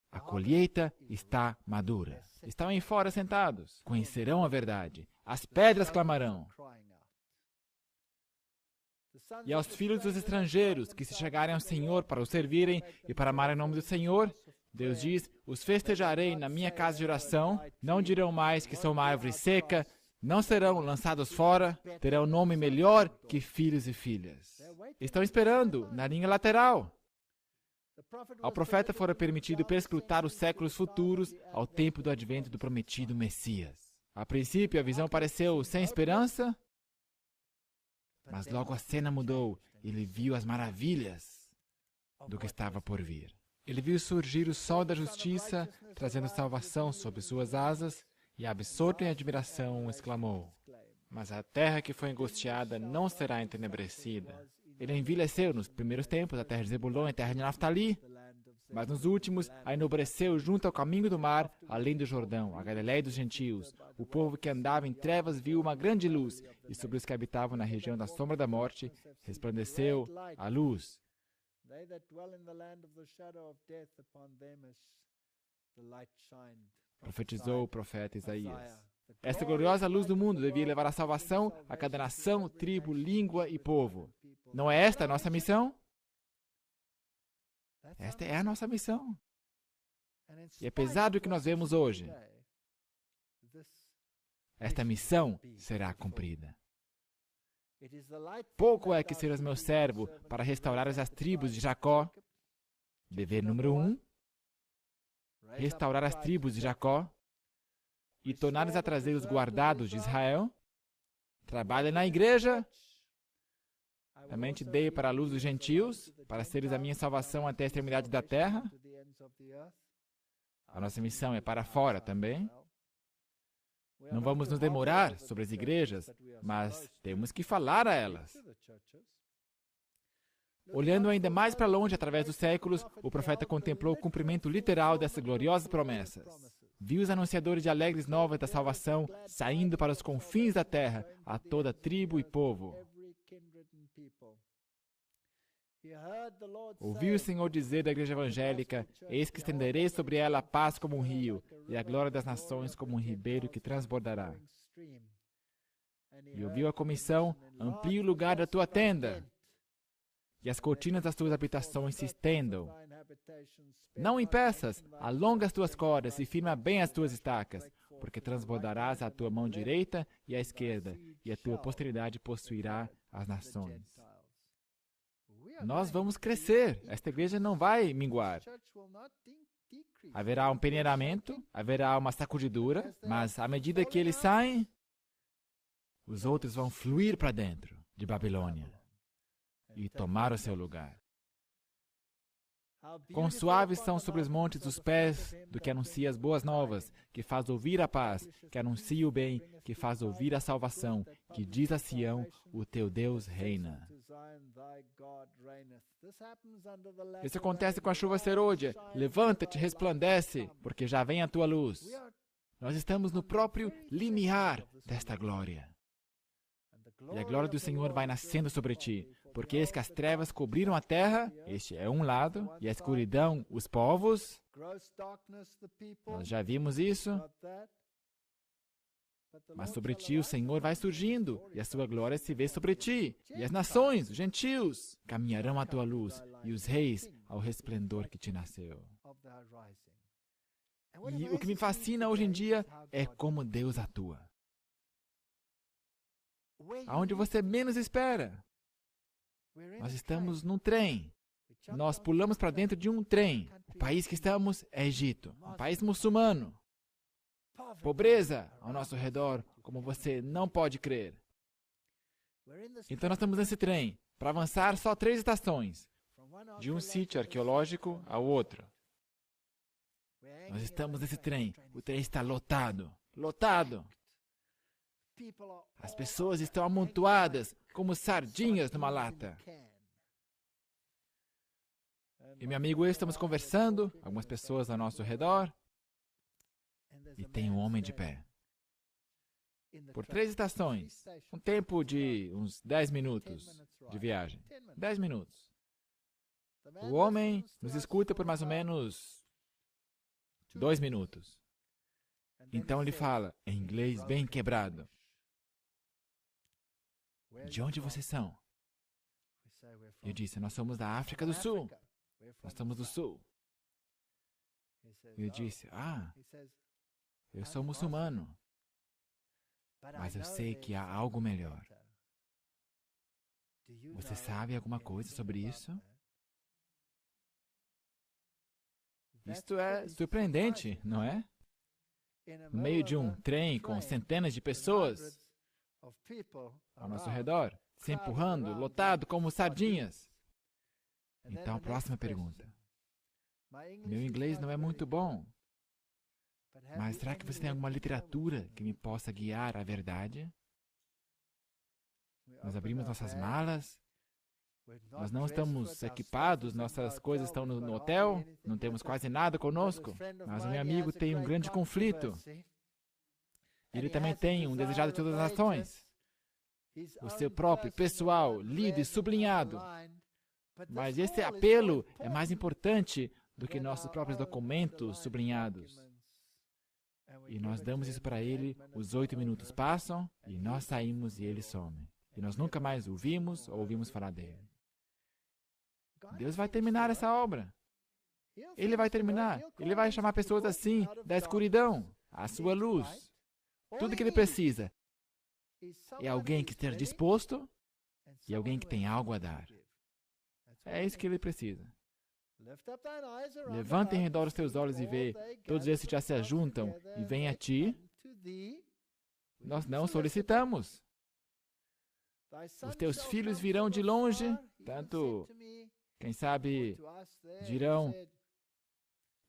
S2: A colheita está madura. Estão aí fora sentados. Conhecerão a verdade. As pedras clamarão. E aos filhos dos estrangeiros que se chegarem ao Senhor para o servirem e para amar o nome do Senhor, Deus diz: os festejarei na minha casa de oração. Não dirão mais que sou uma árvore seca. Não serão lançados fora, terão nome melhor que filhos e filhas. Estão esperando, na linha lateral. Ao profeta fora permitido perscrutar os séculos futuros ao tempo do advento do prometido Messias. A princípio, a visão pareceu sem esperança, mas logo a cena mudou e ele viu as maravilhas do que estava por vir. Ele viu surgir o sol da justiça, trazendo salvação sob suas asas, e, absorto em admiração, exclamou: mas a terra que foi angustiada não será entenebrecida. Ele envileceu nos primeiros tempos a terra de Zebulon e a terra de Naftali, mas nos últimos a enobreceu junto ao caminho do mar, além do Jordão, a Galiléia dos gentios. O povo que andava em trevas viu uma grande luz, e sobre os que habitavam na região da sombra da morte resplandeceu a luz. Profetizou o profeta Isaías. Esta gloriosa luz do mundo devia levar a salvação a cada nação, tribo, língua e povo. Não é esta a nossa missão? Esta é a nossa missão. E apesar do que nós vemos hoje, esta missão será cumprida. Pouco é que sejas meu servo para restaurar as tribos de Jacó. Dever número 1. Restaurar as tribos de Jacó e tornares a trazer os guardados de Israel. Trabalha na igreja. Também te dei para a luz dos gentios, para seres a minha salvação até a extremidade da terra. A nossa missão é para fora também. Não vamos nos demorar sobre as igrejas, mas temos que falar a elas. Olhando ainda mais para longe através dos séculos, o profeta contemplou o cumprimento literal dessas gloriosas promessas. Viu os anunciadores de alegres novas da salvação saindo para os confins da terra, a toda tribo e povo. Ouviu o Senhor dizer da igreja evangélica: eis que estenderei sobre ela a paz como um rio, e a glória das nações como um ribeiro que transbordará. E ouviu a comissão: amplie o lugar da tua tenda, e as cortinas das tuas habitações se estendam. Não impeças, alonga as tuas cordas e firma bem as tuas estacas, porque transbordarás a tua mão direita e a esquerda, e a tua posteridade possuirá as nações. Nós vamos crescer, esta igreja não vai minguar. Haverá um peneiramento, haverá uma sacudidura, mas à medida que eles saem, os outros vão fluir para dentro de Babilônia e tomar o seu lugar. Quão suaves são sobre os montes os pés do que anuncia as boas novas, que faz ouvir a paz, que anuncia o bem, que faz ouvir a salvação, que diz a Sião: o teu Deus reina. Isso acontece com a chuva serôdia. Levanta-te, resplandece, porque já vem a tua luz. Nós estamos no próprio limiar desta glória. E a glória do Senhor vai nascendo sobre ti, porque eis que as trevas cobriram a terra, este é um lado, e a escuridão, os povos. Nós já vimos isso. Mas sobre ti o Senhor vai surgindo, e a sua glória se vê sobre ti. E as nações, os gentios, caminharão à tua luz, e os reis ao resplendor que te nasceu. E o que me fascina hoje em dia é como Deus atua. Aonde você menos espera. Nós estamos num trem. Nós pulamos para dentro de um trem. O país que estamos é Egito, um país muçulmano. Pobreza ao nosso redor, como você não pode crer. Então nós estamos nesse trem. Para avançar, só 3 estações. De um sítio arqueológico ao outro. Nós estamos nesse trem. O trem está lotado. Lotado. As pessoas estão amontoadas como sardinhas numa lata. E meu amigo e eu estamos conversando, algumas pessoas ao nosso redor, e tem um homem de pé. Por 3 estações, um tempo de uns 10 minutos de viagem. 10 minutos. O homem nos escuta por mais ou menos 2 minutos. Então ele fala, em inglês bem quebrado: de onde vocês são? Eu disse, nós somos da África do Sul. Nós estamos do Sul. Eu disse, eu sou muçulmano, mas eu sei que há algo melhor. Você sabe alguma coisa sobre isso? Isto é surpreendente, não é? No meio de um trem com centenas de pessoas ao nosso redor, se empurrando, lotado como sardinhas. Então, a próxima pergunta. Meu inglês não é muito bom, mas será que você tem alguma literatura que me possa guiar à verdade? Nós abrimos nossas malas, nós não estamos equipados, nossas coisas estão no hotel, não temos quase nada conosco, mas o meu amigo tem um grande conflito. Ele também tem um desejado de todas as nações, o seu próprio, pessoal, lido e sublinhado. Mas esse apelo é mais importante do que nossos próprios documentos sublinhados. E nós damos isso para ele, os 8 minutos passam, e nós saímos e ele some. E nós nunca mais o vimos ou ouvimos falar dele. Deus vai terminar essa obra. Ele vai terminar. Ele vai chamar pessoas assim, da escuridão, à sua luz. Tudo que ele precisa é alguém que esteja disposto e alguém que tem algo a dar. É isso que ele precisa. Levanta em redor os teus olhos e vê, todos esses já se ajuntam e vêm a ti. Nós não solicitamos. Os teus filhos virão de longe, tanto, quem sabe, dirão,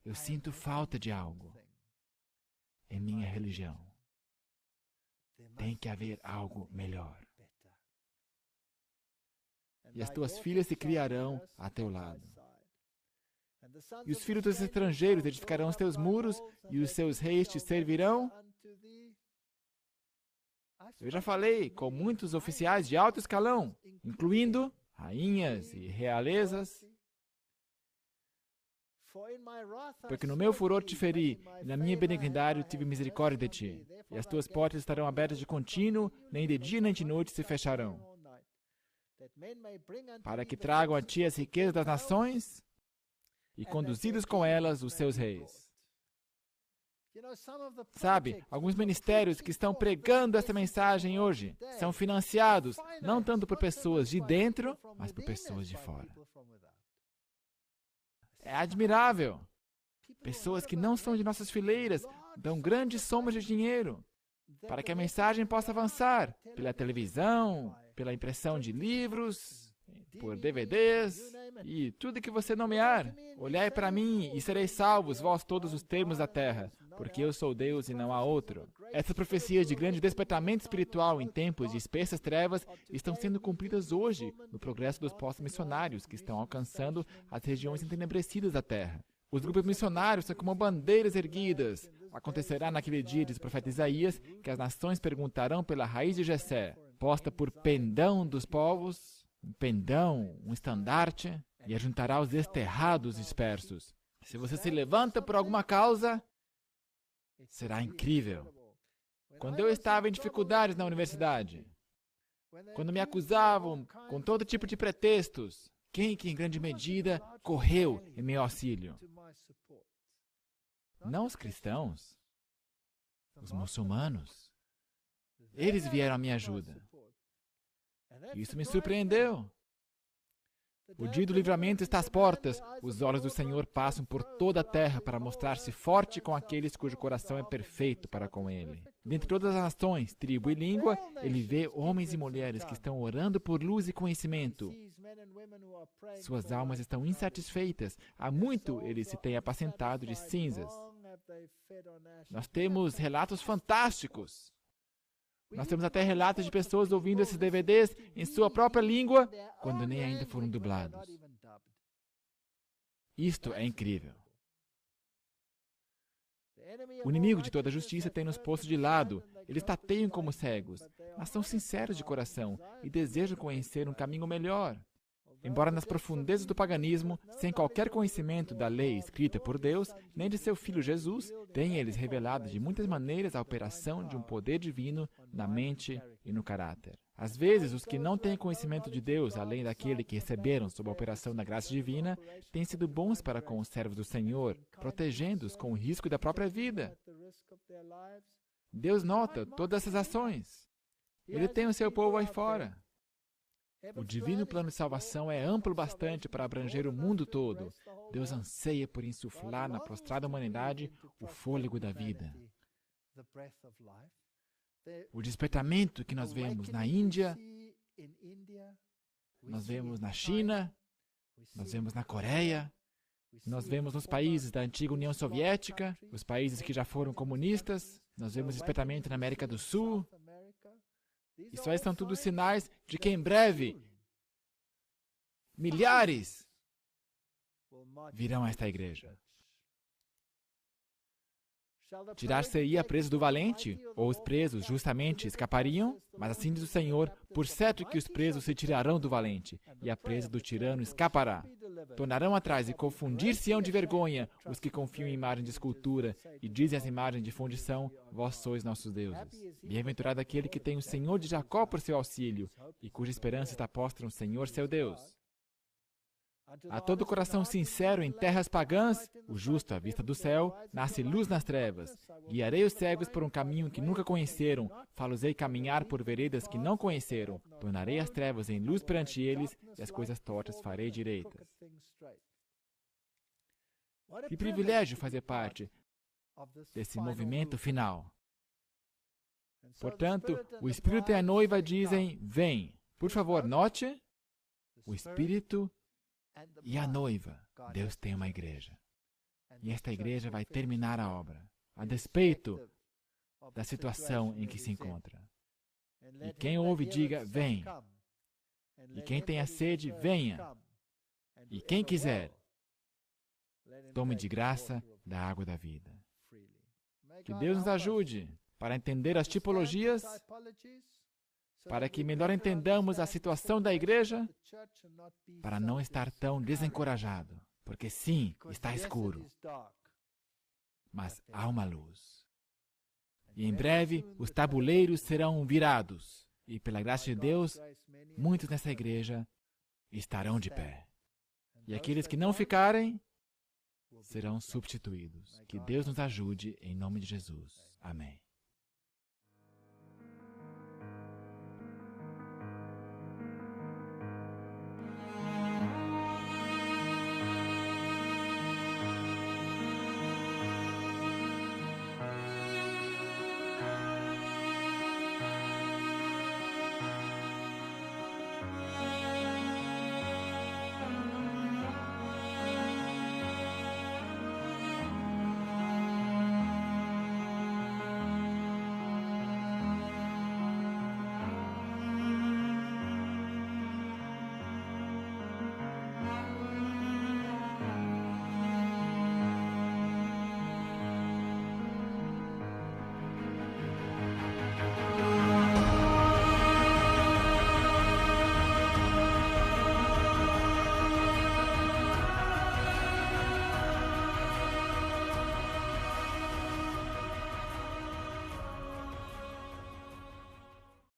S2: eu sinto falta de algo em minha religião. Tem que haver algo melhor. e as tuas filhas se criarão a teu lado. E os filhos dos estrangeiros edificarão os teus muros, e os seus reis te servirão. Eu já falei com muitos oficiais de alto escalão, incluindo rainhas e realezas, porque no meu furor te feri, e na minha benignidade tive misericórdia de ti. E as tuas portas estarão abertas de contínuo, nem de dia nem de noite se fecharão, para que tragam a ti as riquezas das nações, e conduzidos com elas os seus reis. Sabe, alguns ministérios que estão pregando essa mensagem hoje são financiados não tanto por pessoas de dentro, mas por pessoas de fora. É admirável. Pessoas que não são de nossas fileiras dão grandes somas de dinheiro para que a mensagem possa avançar pela televisão, pela impressão de livros, por DVDs e tudo que você nomear. Olhai para mim e sereis salvos, vós todos os termos da terra, porque eu sou Deus e não há outro. Essas profecias de grande despertamento espiritual em tempos de espessas trevas estão sendo cumpridas hoje no progresso dos postos missionários que estão alcançando as regiões entenebrecidas da terra. Os grupos missionários são como bandeiras erguidas. Acontecerá naquele dia, diz o profeta Isaías, que as nações perguntarão pela raiz de Jessé, posta por pendão dos povos, um pendão, um estandarte, e ajuntará os desterrados dispersos. Se você se levanta por alguma causa, será incrível. Quando eu estava em dificuldades na universidade, quando me acusavam com todo tipo de pretextos, quem que em grande medida correu em meu auxílio? Não os cristãos, os muçulmanos. Eles vieram à minha ajuda. Isso me surpreendeu. O dia do livramento está às portas. Os olhos do Senhor passam por toda a terra para mostrar-se forte com aqueles cujo coração é perfeito para com Ele. Dentre todas as nações, tribo e língua, Ele vê homens e mulheres que estão orando por luz e conhecimento. Suas almas estão insatisfeitas. Há muito eles se têm apacentado de cinzas. Nós temos relatos fantásticos. Nós temos até relatos de pessoas ouvindo esses DVDs em sua própria língua, quando nem ainda foram dublados. Isto é incrível. O inimigo de toda justiça tem nos posto de lado. Eles tateiam como cegos, mas são sinceros de coração e desejam conhecer um caminho melhor. Embora nas profundezas do paganismo, sem qualquer conhecimento da lei escrita por Deus, nem de seu Filho Jesus, têm eles revelado de muitas maneiras a operação de um poder divino na mente e no caráter. Às vezes, os que não têm conhecimento de Deus, além daquele que receberam sob a operação da graça divina, têm sido bons para com os servos do Senhor, protegendo-os com o risco da própria vida. Deus nota todas essas ações. Ele tem o seu povo aí fora. O divino plano de salvação é amplo bastante para abranger o mundo todo. Deus anseia por insuflar na prostrada humanidade o fôlego da vida. O despertamento que nós vemos na Índia, nós vemos na China, nós vemos na Coreia, nós vemos nos países da antiga União Soviética, os países que já foram comunistas, nós vemos despertamento na América do Sul. Isso aí são tudo sinais de que em breve milhares virão a esta igreja. Tirar-se-ia preso do valente, ou os presos justamente escapariam? Mas assim diz o Senhor, por certo que os presos se tirarão do valente, e a presa do tirano escapará. Tornarão atrás e confundir-se-ão de vergonha os que confiam em imagem de escultura e dizem às imagens de fundição, vós sois nossos deuses. Bem-aventurado aquele que tem o Senhor de Jacó por seu auxílio, e cuja esperança está posta no Senhor seu Deus. A todo coração sincero em terras pagãs, o justo à vista do céu, nasce luz nas trevas. Guiarei os cegos por um caminho que nunca conheceram, fá-los-ei caminhar por veredas que não conheceram. Tornarei as trevas em luz perante eles, e as coisas tortas farei direitas. Que privilégio fazer parte desse movimento final. Portanto, o Espírito e a noiva dizem, vem. Por favor, note, o Espírito e a noiva, Deus tem uma igreja. E esta igreja vai terminar a obra, a despeito da situação em que se encontra. E quem ouve, diga, vem. E quem tenha sede, venha. E quem quiser, tome de graça da água da vida. Que Deus nos ajude para entender as tipologias, para que melhor entendamos a situação da igreja, para não estar tão desencorajado. Porque sim, está escuro, mas há uma luz. E em breve os tabuleiros serão virados. E pela graça de Deus, muitos nessa igreja estarão de pé. E aqueles que não ficarem serão substituídos. Que Deus nos ajude em nome de Jesus. Amém.